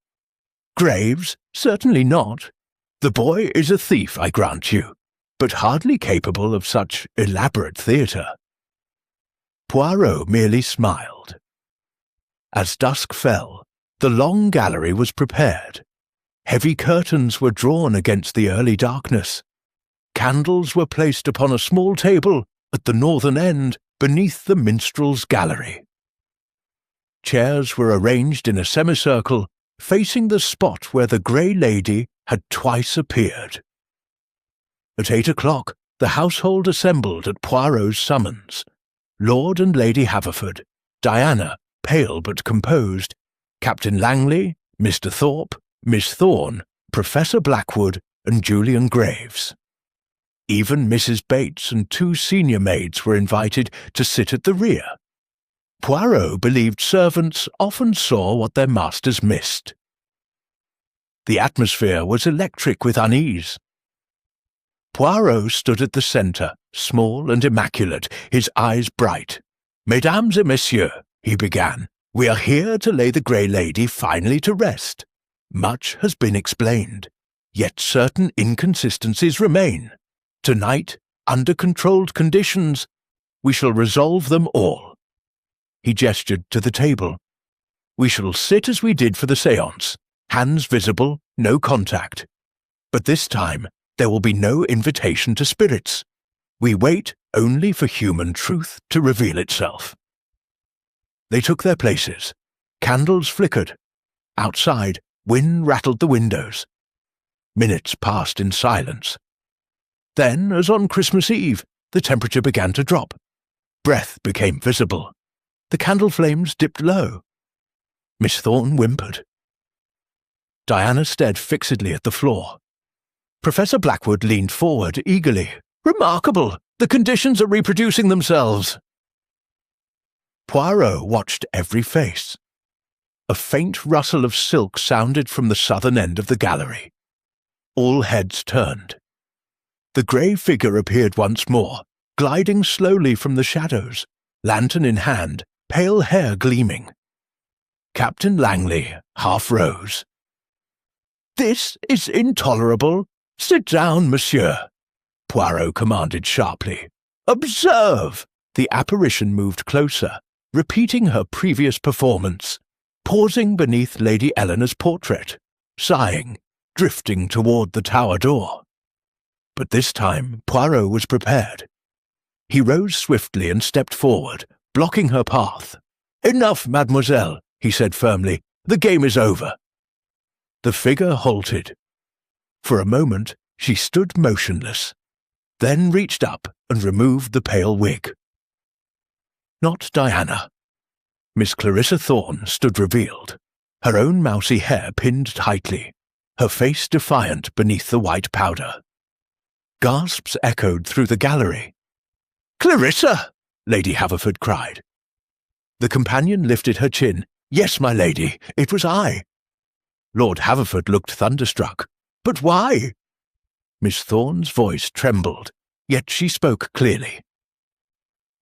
Graves? Certainly not. The boy is a thief, I grant you, but hardly capable of such elaborate theatre. Poirot merely smiled. As dusk fell, the Long Gallery was prepared. Heavy curtains were drawn against the early darkness. Candles were placed upon a small table at the northern end beneath the minstrel's gallery. Chairs were arranged in a semicircle, facing the spot where the Grey Lady had twice appeared. At 8 o'clock, the household assembled at Poirot's summons. Lord and Lady Haverford, Diana, pale but composed, Captain Langley, Mr. Thorpe, Miss Thorne, Professor Blackwood, and Julian Graves. Even Mrs. Bates and 2 senior maids were invited to sit at the rear. Poirot believed servants often saw what their masters missed. The atmosphere was electric with unease. Poirot stood at the centre, small and immaculate, his eyes bright. "Mesdames et messieurs," he began, "we are here to lay the Grey Lady finally to rest. Much has been explained, yet certain inconsistencies remain. Tonight, under controlled conditions, we shall resolve them all." He gestured to the table. "We shall sit as we did for the séance, hands visible, no contact. But this time, there will be no invitation to spirits. We wait only for human truth to reveal itself." They took their places. Candles flickered. Outside, wind rattled the windows. Minutes passed in silence. Then, as on Christmas Eve, the temperature began to drop. Breath became visible. The candle flames dipped low. Miss Thorne whimpered. Diana stared fixedly at the floor. Professor Blackwood leaned forward eagerly. "Remarkable! The conditions are reproducing themselves." Poirot watched every face. A faint rustle of silk sounded from the southern end of the gallery. All heads turned. The grey figure appeared once more, gliding slowly from the shadows, lantern in hand, pale hair gleaming. Captain Langley half rose. "This is intolerable. Sit down, monsieur," Poirot commanded sharply. "Observe!" The apparition moved closer, repeating her previous performance, pausing beneath Lady Eleanor's portrait, sighing, drifting toward the tower door. But this time Poirot was prepared. He rose swiftly and stepped forward, blocking her path. "Enough, mademoiselle," he said firmly. "The game is over." The figure halted. For a moment she stood motionless, then reached up and removed the pale wig. Not Diana. Miss Clarissa Thorne stood revealed, her own mousy hair pinned tightly, her face defiant beneath the white powder. Gasps echoed through the gallery. "Clarissa!" Lady Haverford cried. The companion lifted her chin. "Yes, my lady, it was I." Lord Haverford looked thunderstruck. "But why?" Miss Thorne's voice trembled, yet she spoke clearly.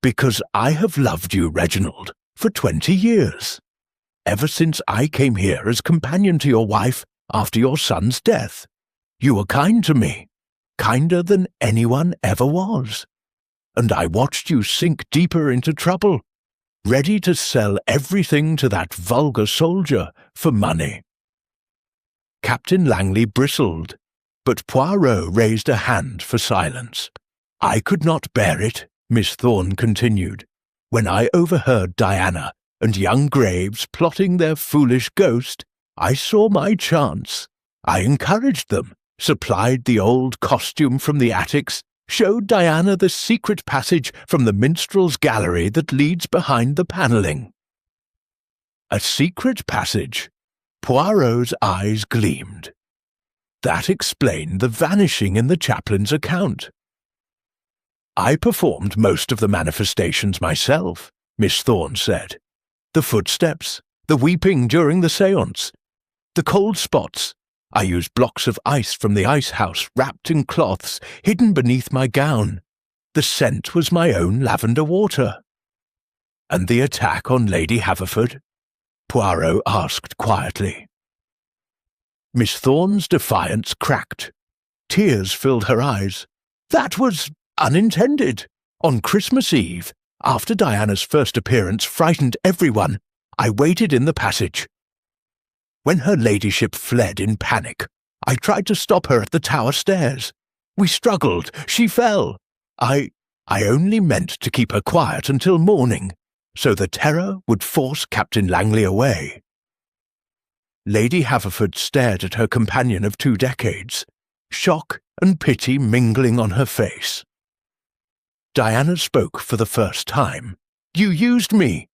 "Because I have loved you, Reginald, for 20 years. Ever since I came here as companion to your wife after your son's death. You were kind to me, kinder than anyone ever was. And I watched you sink deeper into trouble, ready to sell everything to that vulgar soldier for money." Captain Langley bristled, but Poirot raised a hand for silence. "I could not bear it," Miss Thorne continued, "when I overheard Diana and young Graves plotting their foolish ghost. I saw my chance. I encouraged them, supplied the old costume from the attics, showed Diana the secret passage from the minstrel's gallery that leads behind the panelling." A secret passage? Poirot's eyes gleamed. That explained the vanishing in the chaplain's account. "I performed most of the manifestations myself," Miss Thorne said. "The footsteps, the weeping during the séance, the cold spots. I used blocks of ice from the ice house wrapped in cloths hidden beneath my gown. The scent was my own lavender water." "And the attack on Lady Haverford?" Poirot asked quietly. Miss Thorne's defiance cracked. Tears filled her eyes. "That was unintended. On Christmas Eve, after Diana's first appearance frightened everyone, I waited in the passage. When her ladyship fled in panic, I tried to stop her at the tower stairs. We struggled. She fell. I only meant to keep her quiet until morning, so the terror would force Captain Langley away." Lady Haverford stared at her companion of 2 decades, shock and pity mingling on her face. Diana spoke for the first time. "You used me.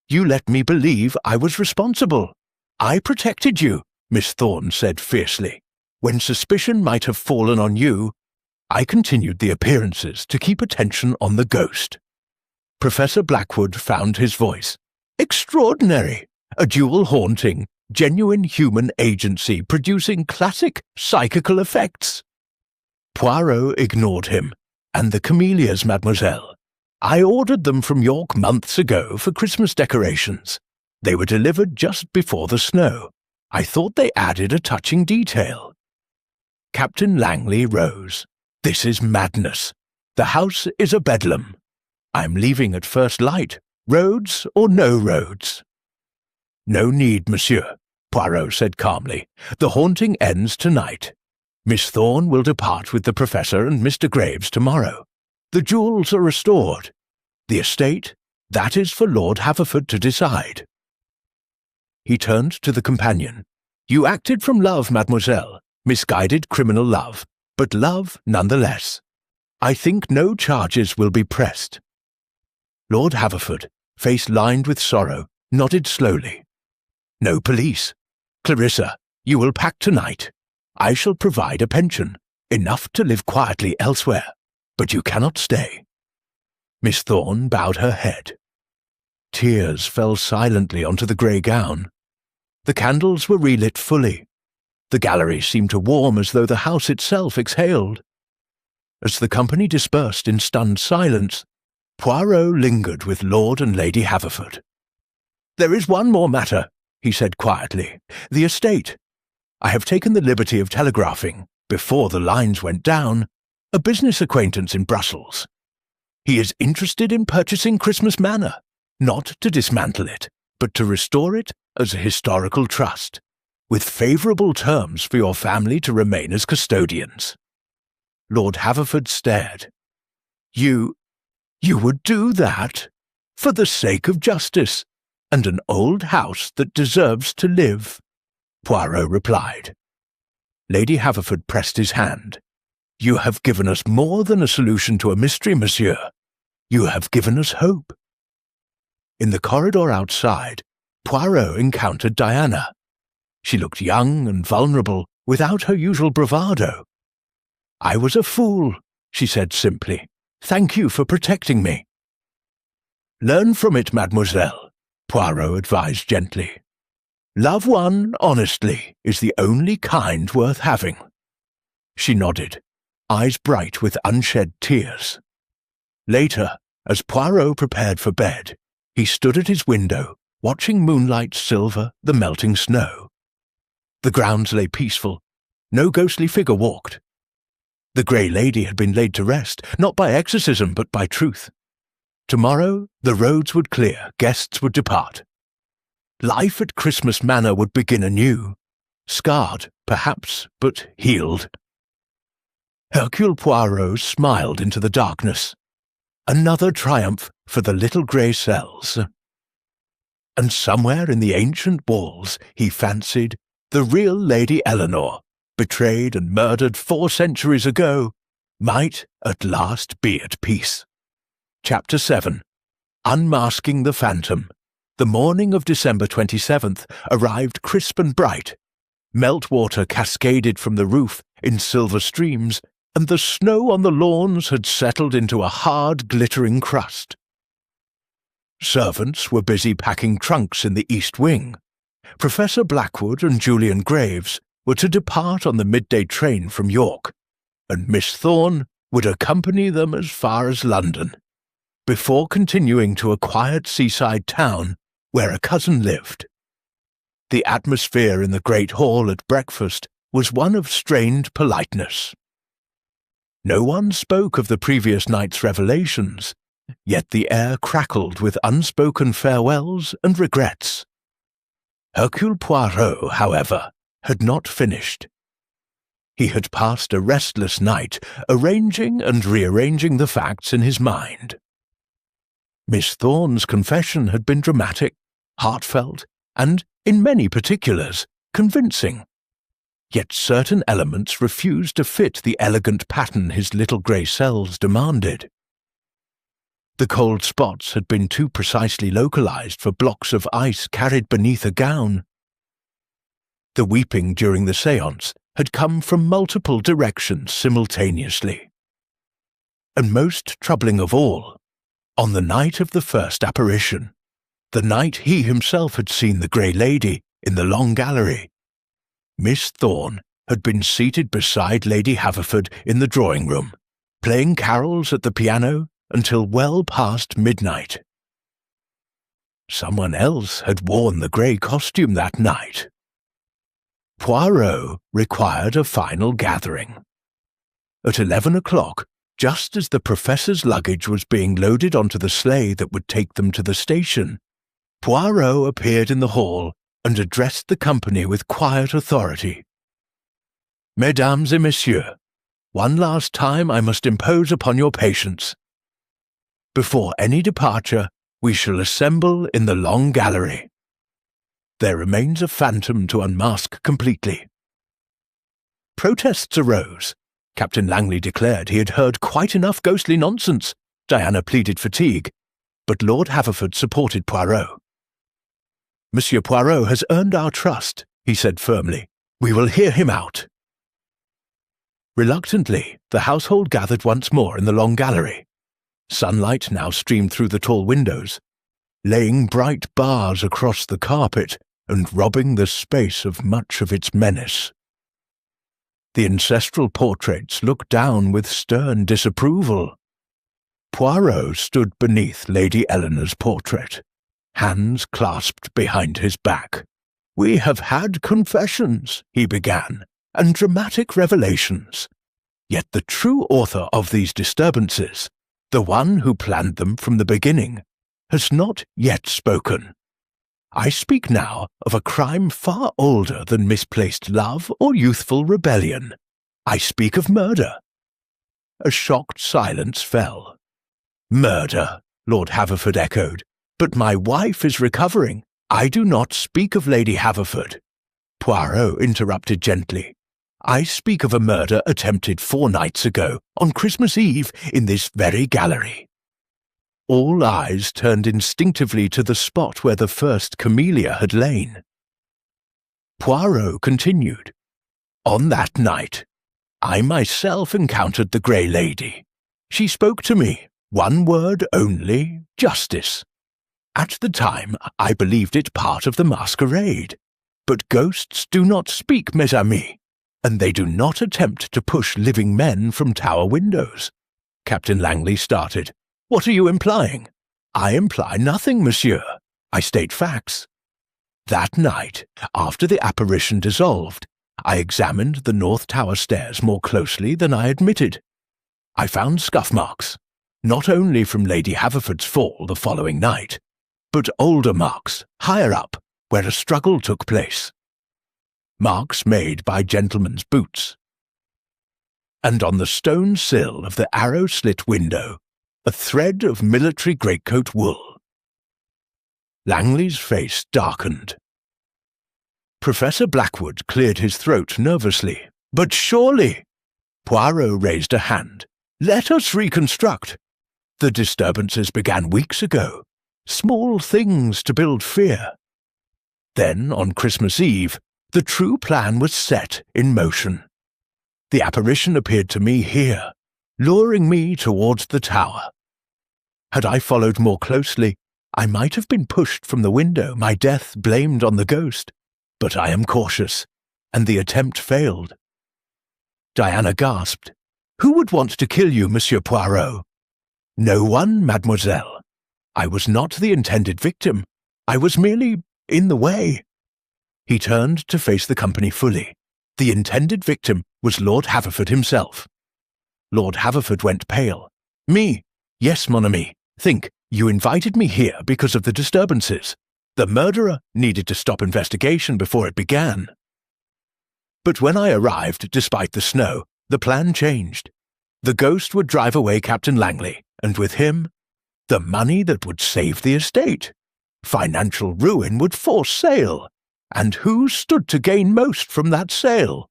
You let me believe I was responsible. I protected you," Miss Thorne said fiercely. "When suspicion might have fallen on you, I continued the appearances to keep attention on the ghost." Professor Blackwood found his voice. "Extraordinary! A dual haunting, genuine human agency producing classic psychical effects." Poirot ignored him. "And the camellias, mademoiselle. I ordered them from York months ago for Christmas decorations. They were delivered just before the snow. I thought they added a touching detail." Captain Langley rose. "This is madness. The house is a bedlam. I'm leaving at first light, roads or no roads." "No need, monsieur," Poirot said calmly. "The haunting ends tonight. Miss Thorne will depart with the Professor and Mr. Graves tomorrow. The jewels are restored. The estate, that is for Lord Haverford to decide." He turned to the companion. "You acted from love, mademoiselle, misguided criminal love, but love nonetheless. I think no charges will be pressed." Lord Haverford, face lined with sorrow, nodded slowly. "No police. Clarissa, you will pack tonight. I shall provide a pension, enough to live quietly elsewhere, but you cannot stay." Miss Thorne bowed her head. Tears fell silently onto the grey gown. The candles were relit fully. The gallery seemed to warm as though the house itself exhaled. As the company dispersed in stunned silence, Poirot lingered with Lord and Lady Haverford. "There is one more matter," he said quietly. "The estate. I have taken the liberty of telegraphing, before the lines went down, a business acquaintance in Brussels. He is interested in purchasing Christmas Manor, not to dismantle it, but to restore it as a historical trust, with favourable terms for your family to remain as custodians." Lord Haverford stared. You would do that? For the sake of justice, and an old house that deserves to live, Poirot replied. Lady Haverford pressed his hand. You have given us more than a solution to a mystery, monsieur. You have given us hope. In the corridor outside, Poirot encountered Diana. She looked young and vulnerable, without her usual bravado. I was a fool, she said simply. Thank you for protecting me. Learn from it, mademoiselle, Poirot advised gently. Love one honestly is the only kind worth having. She nodded, eyes bright with unshed tears. Later, as Poirot prepared for bed, he stood at his window, watching moonlight silver the melting snow. The grounds lay peaceful. No ghostly figure walked. The Grey Lady had been laid to rest, not by exorcism but by truth. Tomorrow the roads would clear, guests would depart. Life at Christmas Manor would begin anew, scarred, perhaps, but healed. Hercule Poirot smiled into the darkness. Another triumph for the little grey cells. And somewhere in the ancient walls, he fancied, the real Lady Eleanor, betrayed and murdered 4 centuries ago, might at last be at peace. Chapter 7. Unmasking the Phantom. The morning of December 27th arrived crisp and bright. Meltwater cascaded from the roof in silver streams, and the snow on the lawns had settled into a hard, glittering crust. Servants were busy packing trunks in the East Wing. Professor Blackwood and Julian Graves were to depart on the midday train from York, and Miss Thorne would accompany them as far as London, before continuing to a quiet seaside town where a cousin lived. The atmosphere in the great hall at breakfast was one of strained politeness. No one spoke of the previous night's revelations, yet the air crackled with unspoken farewells and regrets. Hercule Poirot, however, had not finished. He had passed a restless night, arranging and rearranging the facts in his mind. Miss Thorne's confession had been dramatic, heartfelt, and, in many particulars, convincing. Yet certain elements refused to fit the elegant pattern his little grey cells demanded. The cold spots had been too precisely localized for blocks of ice carried beneath a gown. The weeping during the séance had come from multiple directions simultaneously. And most troubling of all, on the night of the first apparition, the night he himself had seen the Grey Lady in the Long Gallery, Miss Thorne had been seated beside Lady Haverford in the drawing-room, playing carols at the piano until well past midnight. Someone else had worn the grey costume that night. Poirot required a final gathering. At 11 o'clock, just as the professor's luggage was being loaded onto the sleigh that would take them to the station, Poirot appeared in the hall and addressed the company with quiet authority. Mesdames et messieurs, one last time I must impose upon your patience. Before any departure, we shall assemble in the Long Gallery. There remains a phantom to unmask completely. Protests arose. Captain Langley declared he had heard quite enough ghostly nonsense. Diana pleaded fatigue, but Lord Haverford supported Poirot. Monsieur Poirot has earned our trust, he said firmly. We will hear him out. Reluctantly, the household gathered once more in the Long Gallery. Sunlight now streamed through the tall windows, laying bright bars across the carpet and robbing the space of much of its menace. The ancestral portraits looked down with stern disapproval. Poirot stood beneath Lady Eleanor's portrait, hands clasped behind his back. "We have had confessions," he began, "and dramatic revelations. Yet the true author of these disturbances, the one who planned them from the beginning, has not yet spoken. I speak now of a crime far older than misplaced love or youthful rebellion. I speak of murder. A shocked silence fell. "Murder," Lord Haverford echoed. "But my wife is recovering. I do not speak of Lady Haverford." Poirot interrupted gently. "I speak of a murder attempted 4 nights ago, on Christmas Eve, in this very gallery." All eyes turned instinctively to the spot where the first camellia had lain. Poirot continued. "On that night, I myself encountered the Grey Lady. She spoke to me, one word only, justice. At the time, I believed it part of the masquerade. But ghosts do not speak, mes amis, and they do not attempt to push living men from tower windows." Captain Langley started. "What are you implying?" "I imply nothing, monsieur. I state facts. That night, after the apparition dissolved, I examined the North Tower stairs more closely than I admitted. I found scuff marks, not only from Lady Haverford's fall the following night, but older marks, higher up, where a struggle took place. Marks made by gentlemen's boots. And on the stone sill of the arrow-slit window, a thread of military greatcoat wool." Langley's face darkened. Professor Blackwood cleared his throat nervously. "But surely—" Poirot raised a hand. "Let us reconstruct. The disturbances began weeks ago. Small things to build fear. Then, on Christmas Eve, the true plan was set in motion. The apparition appeared to me here, luring me towards the tower. Had I followed more closely, I might have been pushed from the window, my death blamed on the ghost. But I am cautious, and the attempt failed." Diana gasped. "Who would want to kill you, Monsieur Poirot?" "No one, mademoiselle. I was not the intended victim. I was merely in the way." He turned to face the company fully. The intended victim was Lord Haverford himself. Lord Haverford went pale. "Me? Yes, mon ami. Think, you invited me here because of the disturbances. The murderer needed to stop investigation before it began. But when I arrived, despite the snow, the plan changed. The ghost would drive away Captain Langley, and with him, the money that would save the estate. Financial ruin would force sale, and who stood to gain most from that sale?"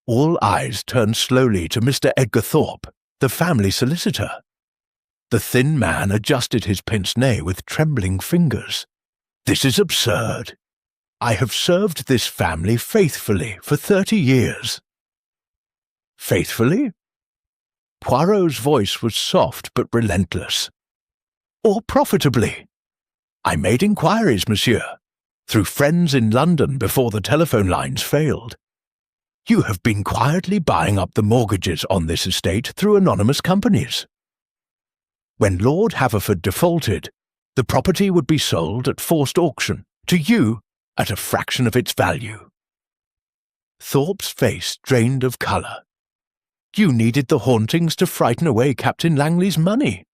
All eyes turned slowly to Mr. Edgar Thorpe, the family solicitor. The thin man adjusted his pince-nez with trembling fingers. "This is absurd. I have served this family faithfully for 30 years. "Faithfully?" Poirot's voice was soft but relentless. "Or profitably? I made inquiries, monsieur, through friends in London before the telephone lines failed. You have been quietly buying up the mortgages on this estate through anonymous companies. When Lord Haverford defaulted, the property would be sold at forced auction, to you, at a fraction of its value." Thorpe's face drained of colour. "You needed the hauntings to frighten away Captain Langley's money.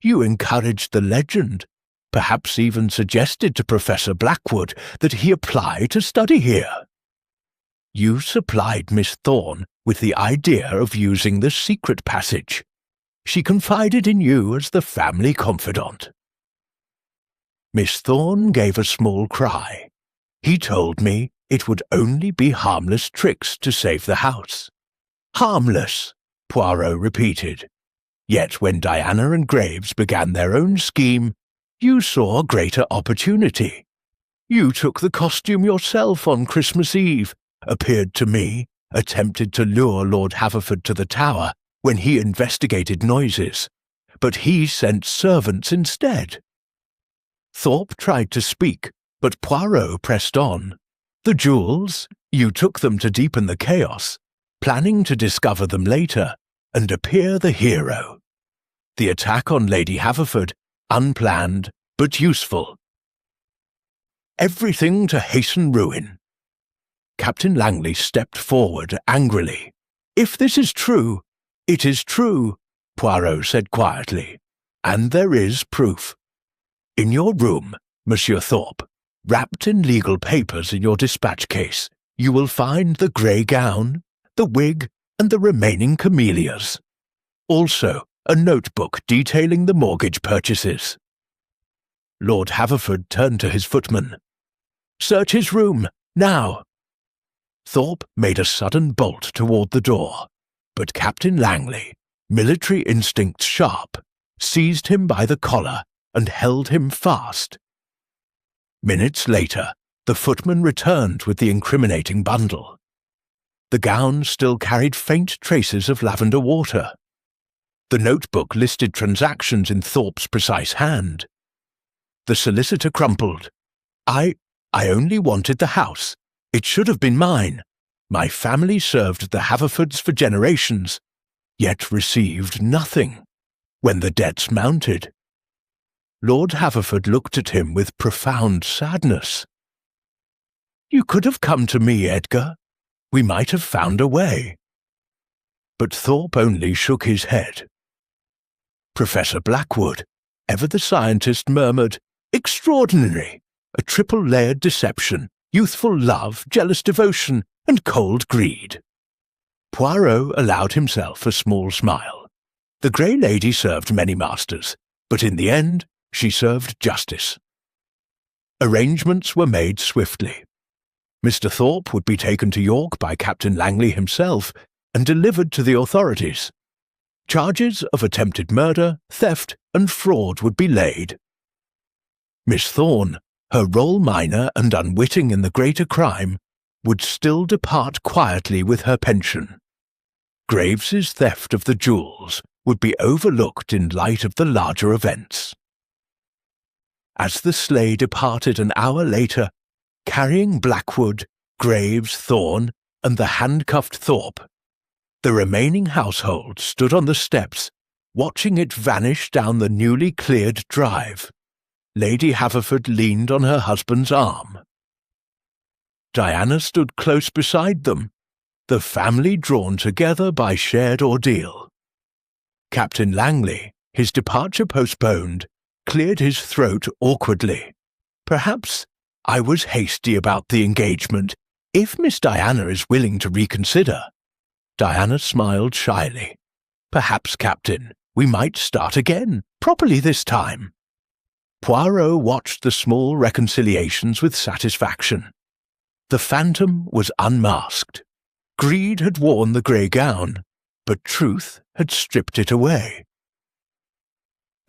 You encouraged the legend, perhaps even suggested to Professor Blackwood that he apply to study here. You supplied Miss Thorne with the idea of using the secret passage. She confided in you as the family confidant. Miss Thorne gave a small cry. He told me it would only be harmless tricks to save the house." "Harmless," Poirot repeated. "Yet when Diana and Graves began their own scheme, you saw greater opportunity. You took the costume yourself on Christmas Eve, appeared to me, attempted to lure Lord Haverford to the tower when he investigated noises, but he sent servants instead." Thorpe tried to speak, but Poirot pressed on. "The jewels, you took them to deepen the chaos, planning to discover them later and appear the hero. The attack on Lady Haverford, unplanned but useful. Everything to hasten ruin." Captain Langley stepped forward angrily. "If this is true, it is true," Poirot said quietly, "and there is proof. In your room, Monsieur Thorpe, wrapped in legal papers in your dispatch case, you will find the grey gown, the wig, and the remaining camellias. Also, a notebook detailing the mortgage purchases. Lord Haverford turned to his footman. "Search his room, now!" Thorpe made a sudden bolt toward the door, but Captain Langley, military instincts sharp, seized him by the collar and held him fast. Minutes later, the footman returned with the incriminating bundle. The gown still carried faint traces of lavender water. The notebook listed transactions in Thorpe's precise hand. The solicitor crumpled. I only wanted the house. It should have been mine. My family served the Haverfords for generations, yet received nothing when the debts mounted." Lord Haverford looked at him with profound sadness. "You could have come to me, Edgar. We might have found a way." But Thorpe only shook his head. Professor Blackwood, ever the scientist, murmured, "Extraordinary! A triple-layered deception, youthful love, jealous devotion, and cold greed." Poirot allowed himself a small smile. The Grey Lady served many masters, but in the end she served justice. Arrangements were made swiftly. Mr. Thorpe would be taken to York by Captain Langley himself and delivered to the authorities. Charges of attempted murder, theft, and fraud would be laid. Miss Thorne, her role minor and unwitting in the greater crime, would still depart quietly with her pension. Graves's theft of the jewels would be overlooked in light of the larger events. As the sleigh departed an hour later, carrying Blackwood, Graves, Thorne, and the handcuffed Thorpe, the remaining household stood on the steps, watching it vanish down the newly cleared drive. Lady Haverford leaned on her husband's arm. Diana stood close beside them, the family drawn together by shared ordeal. Captain Langley, his departure postponed, cleared his throat awkwardly. "Perhaps I was hasty about the engagement. If Miss Diana is willing to reconsider." Diana smiled shyly. "Perhaps, Captain, we might start again, properly this time." Poirot watched the small reconciliations with satisfaction. The phantom was unmasked. Greed had worn the grey gown, but truth had stripped it away.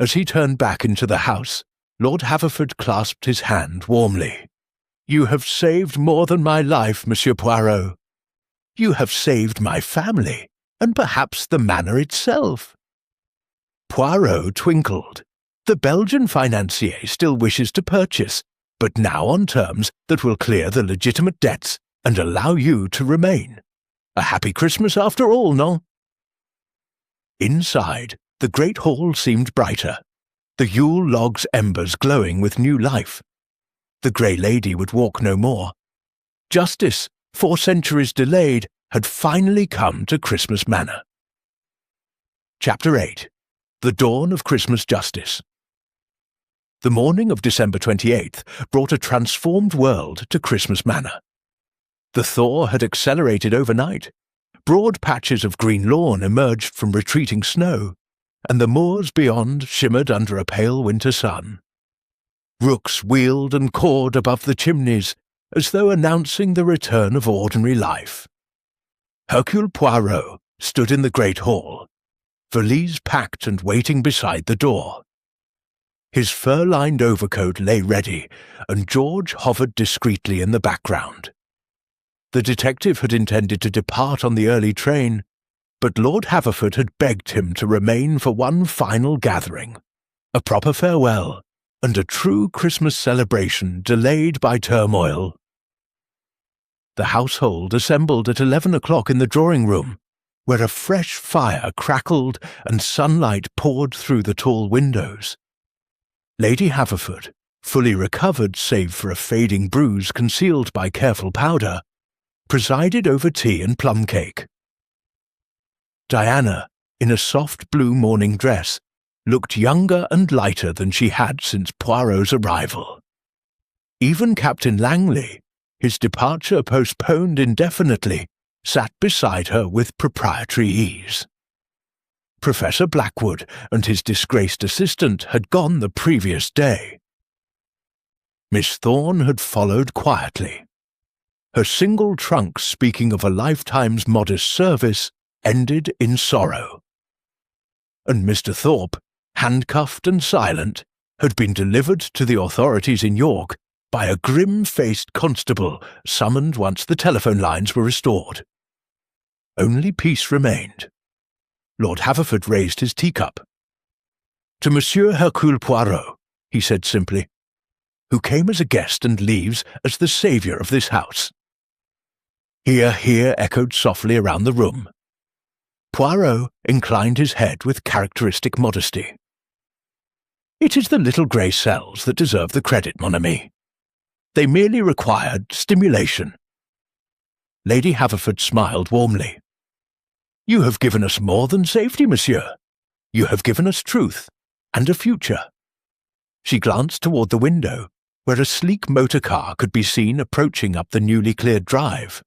As he turned back into the house, Lord Haverford clasped his hand warmly. "You have saved more than my life, Monsieur Poirot. You have saved my family, and perhaps the manor itself." Poirot twinkled. "The Belgian financier still wishes to purchase, but now on terms that will clear the legitimate debts and allow you to remain. A happy Christmas after all, no?" Inside, the great hall seemed brighter, the Yule log's embers glowing with new life. The Grey Lady would walk no more. Justice, 4 centuries delayed, had finally come to Christmas Manor. Chapter 8. The Dawn of Christmas Justice. The morning of December 28th brought a transformed world to Christmas Manor. The thaw had accelerated overnight. Broad patches of green lawn emerged from retreating snow, and the moors beyond shimmered under a pale winter sun. Rooks wheeled and cawed above the chimneys, as though announcing the return of ordinary life. Hercule Poirot stood in the great hall, valise packed and waiting beside the door. His fur-lined overcoat lay ready, and George hovered discreetly in the background. The detective had intended to depart on the early train, but Lord Haverford had begged him to remain for one final gathering, a proper farewell, and a true Christmas celebration delayed by turmoil. The household assembled at 11 o'clock in the drawing-room, where a fresh fire crackled and sunlight poured through the tall windows. Lady Haverford, fully recovered save for a fading bruise concealed by careful powder, presided over tea and plum cake. Diana, in a soft blue morning dress, looked younger and lighter than she had since Poirot's arrival. Even Captain Langley, his departure postponed indefinitely, sat beside her with proprietary ease. Professor Blackwood and his disgraced assistant had gone the previous day. Miss Thorne had followed quietly. Her single trunk, speaking of a lifetime's modest service, ended in sorrow. And Mr. Thorpe, handcuffed and silent, had been delivered to the authorities in York by a grim-faced constable summoned once the telephone lines were restored. Only peace remained. Lord Haverford raised his teacup. "To Monsieur Hercule Poirot," he said simply, "who came as a guest and leaves as the saviour of this house." "Hear, hear," echoed softly around the room. Poirot inclined his head with characteristic modesty. "It is the little grey cells that deserve the credit, mon ami. They merely required stimulation." Lady Haverford smiled warmly. "You have given us more than safety, monsieur. You have given us truth, and a future." She glanced toward the window, where a sleek motor car could be seen approaching up the newly cleared drive.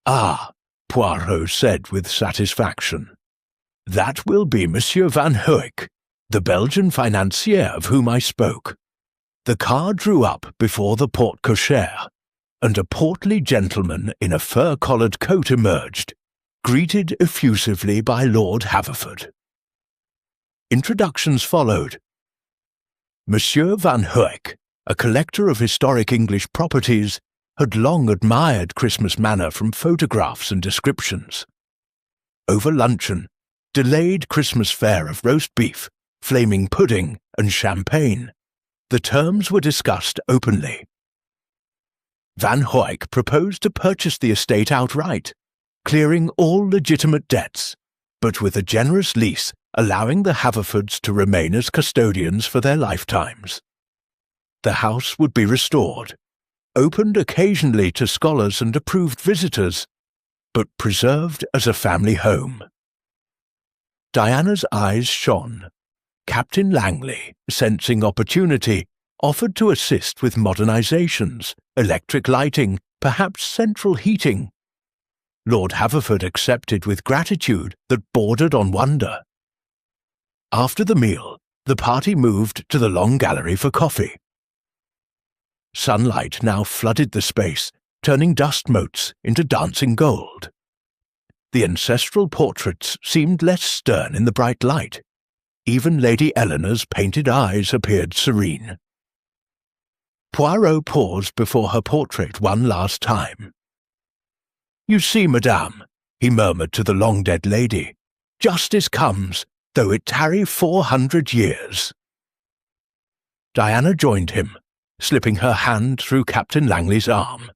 "Ah," Poirot said with satisfaction, "that will be Monsieur Van Hoeyck, the Belgian financier of whom I spoke." The car drew up before the porte cochere, and a portly gentleman in a fur-collared coat emerged, greeted effusively by Lord Haverford. Introductions followed. Monsieur Van Hoeyck, a collector of historic English properties, had long admired Christmas Manor from photographs and descriptions. Over luncheon, delayed Christmas fare of roast beef, flaming pudding, and champagne, the terms were discussed openly. Van Hoeyck proposed to purchase the estate outright, clearing all legitimate debts, but with a generous lease allowing the Haverfords to remain as custodians for their lifetimes. The house would be restored, opened occasionally to scholars and approved visitors, but preserved as a family home. Diana's eyes shone. Captain Langley, sensing opportunity, offered to assist with modernizations, electric lighting, perhaps central heating. Lord Haverford accepted with gratitude that bordered on wonder. After the meal, the party moved to the long gallery for coffee. Sunlight now flooded the space, turning dust motes into dancing gold. The ancestral portraits seemed less stern in the bright light. Even Lady Eleanor's painted eyes appeared serene. Poirot paused before her portrait one last time. "You see, madame," he murmured to the long-dead lady, "justice comes, though it tarry 400 years." Diana joined him, slipping her hand through Captain Langley's arm.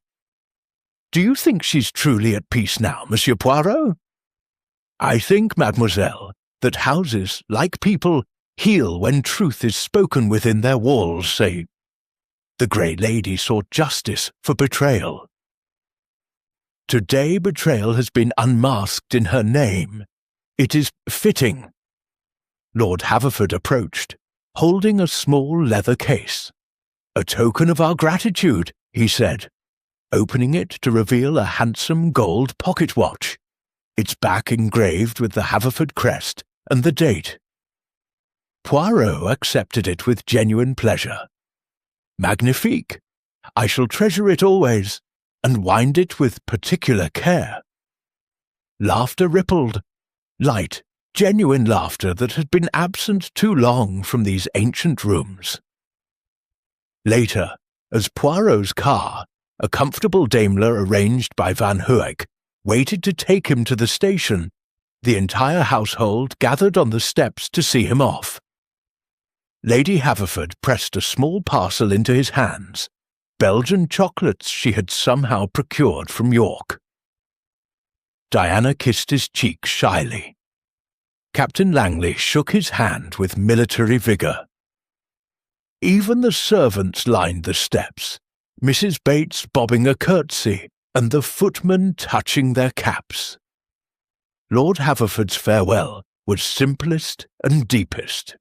"Do you think she's truly at peace now, Monsieur Poirot?" "I think, mademoiselle, that houses, like people, heal when truth is spoken within their walls, say. The Grey Lady sought justice for betrayal. Today betrayal has been unmasked in her name. It is fitting." Lord Haverford approached, holding a small leather case. "A token of our gratitude," he said, opening it to reveal a handsome gold pocket watch, its back engraved with the Haverford crest and the date. Poirot accepted it with genuine pleasure. "Magnifique! I shall treasure it always, and wind it with particular care." Laughter rippled, light, genuine laughter that had been absent too long from these ancient rooms. Later, as Poirot's car, a comfortable Daimler arranged by Van Hoeyck, waited to take him to the station, the entire household gathered on the steps to see him off. Lady Haverford pressed a small parcel into his hands, Belgian chocolates she had somehow procured from York. Diana kissed his cheek shyly. Captain Langley shook his hand with military vigour. Even the servants lined the steps, Mrs. Bates bobbing a curtsy, and the footmen touching their caps. Lord Haverford's farewell was simplest and deepest.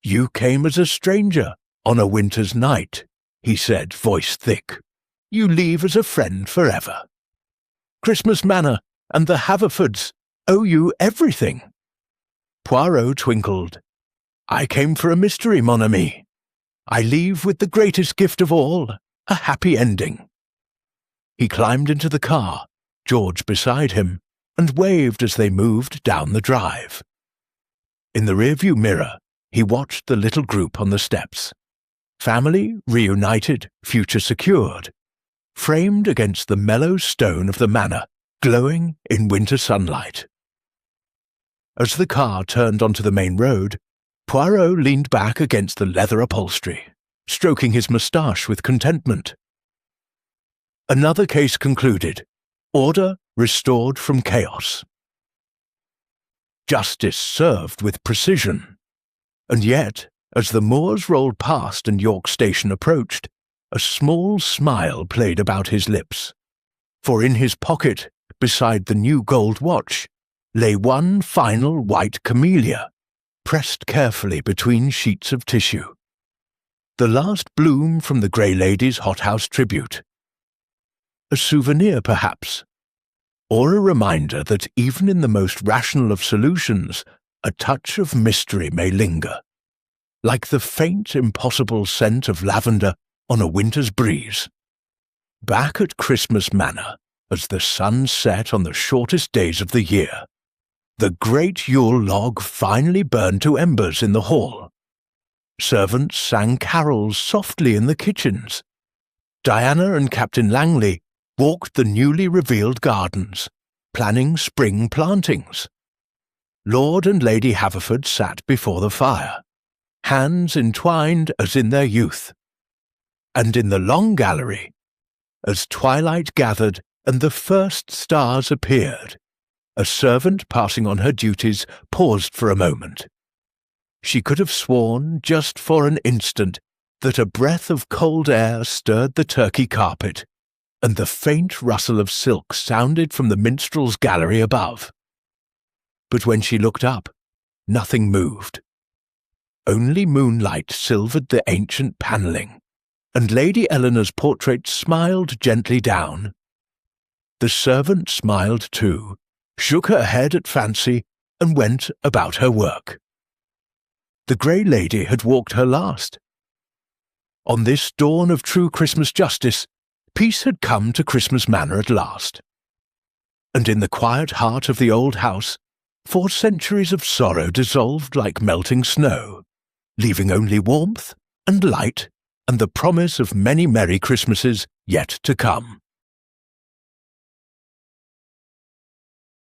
"You came as a stranger, on a winter's night," he said, voice thick. "You leave as a friend forever." Christmas Manor and the Haverfords owe you everything." Poirot twinkled. "I came for a mystery, mon ami. I leave with the greatest gift of all, a happy ending." He climbed into the car, George beside him, and waved as they moved down the drive. In the rearview mirror, he watched the little group on the steps. Family reunited, future secured, framed against the mellow stone of the manor, glowing in winter sunlight. As the car turned onto the main road, Poirot leaned back against the leather upholstery, stroking his moustache with contentment. Another case concluded, order restored from chaos. Justice served with precision, and yet, as the Moors rolled past and York Station approached, a small smile played about his lips, for in his pocket, beside the new gold watch, lay one final white camellia, pressed carefully between sheets of tissue. The last bloom from the Grey Lady's hothouse tribute. A souvenir, perhaps, or a reminder that even in the most rational of solutions, a touch of mystery may linger, like the faint, impossible scent of lavender on a winter's breeze. Back at Christmas Manor, as the sun set on the shortest days of the year, the great Yule log finally burned to embers in the hall. Servants sang carols softly in the kitchens. Diana and Captain Langley walked the newly revealed gardens, planning spring plantings. Lord and Lady Haverford sat before the fire, hands entwined as in their youth. And in the long gallery, as twilight gathered and the first stars appeared, a servant passing on her duties paused for a moment. She could have sworn, just for an instant, that a breath of cold air stirred the Turkey carpet, and the faint rustle of silk sounded from the minstrel's gallery above. But when she looked up, nothing moved. Only moonlight silvered the ancient panelling, and Lady Eleanor's portrait smiled gently down. The servant smiled too, shook her head at fancy, and went about her work. The Grey Lady had walked her last. On this dawn of true Christmas justice, peace had come to Christmas Manor at last. And in the quiet heart of the old house, 4 centuries of sorrow dissolved like melting snow, leaving only warmth and light and the promise of many merry Christmases yet to come.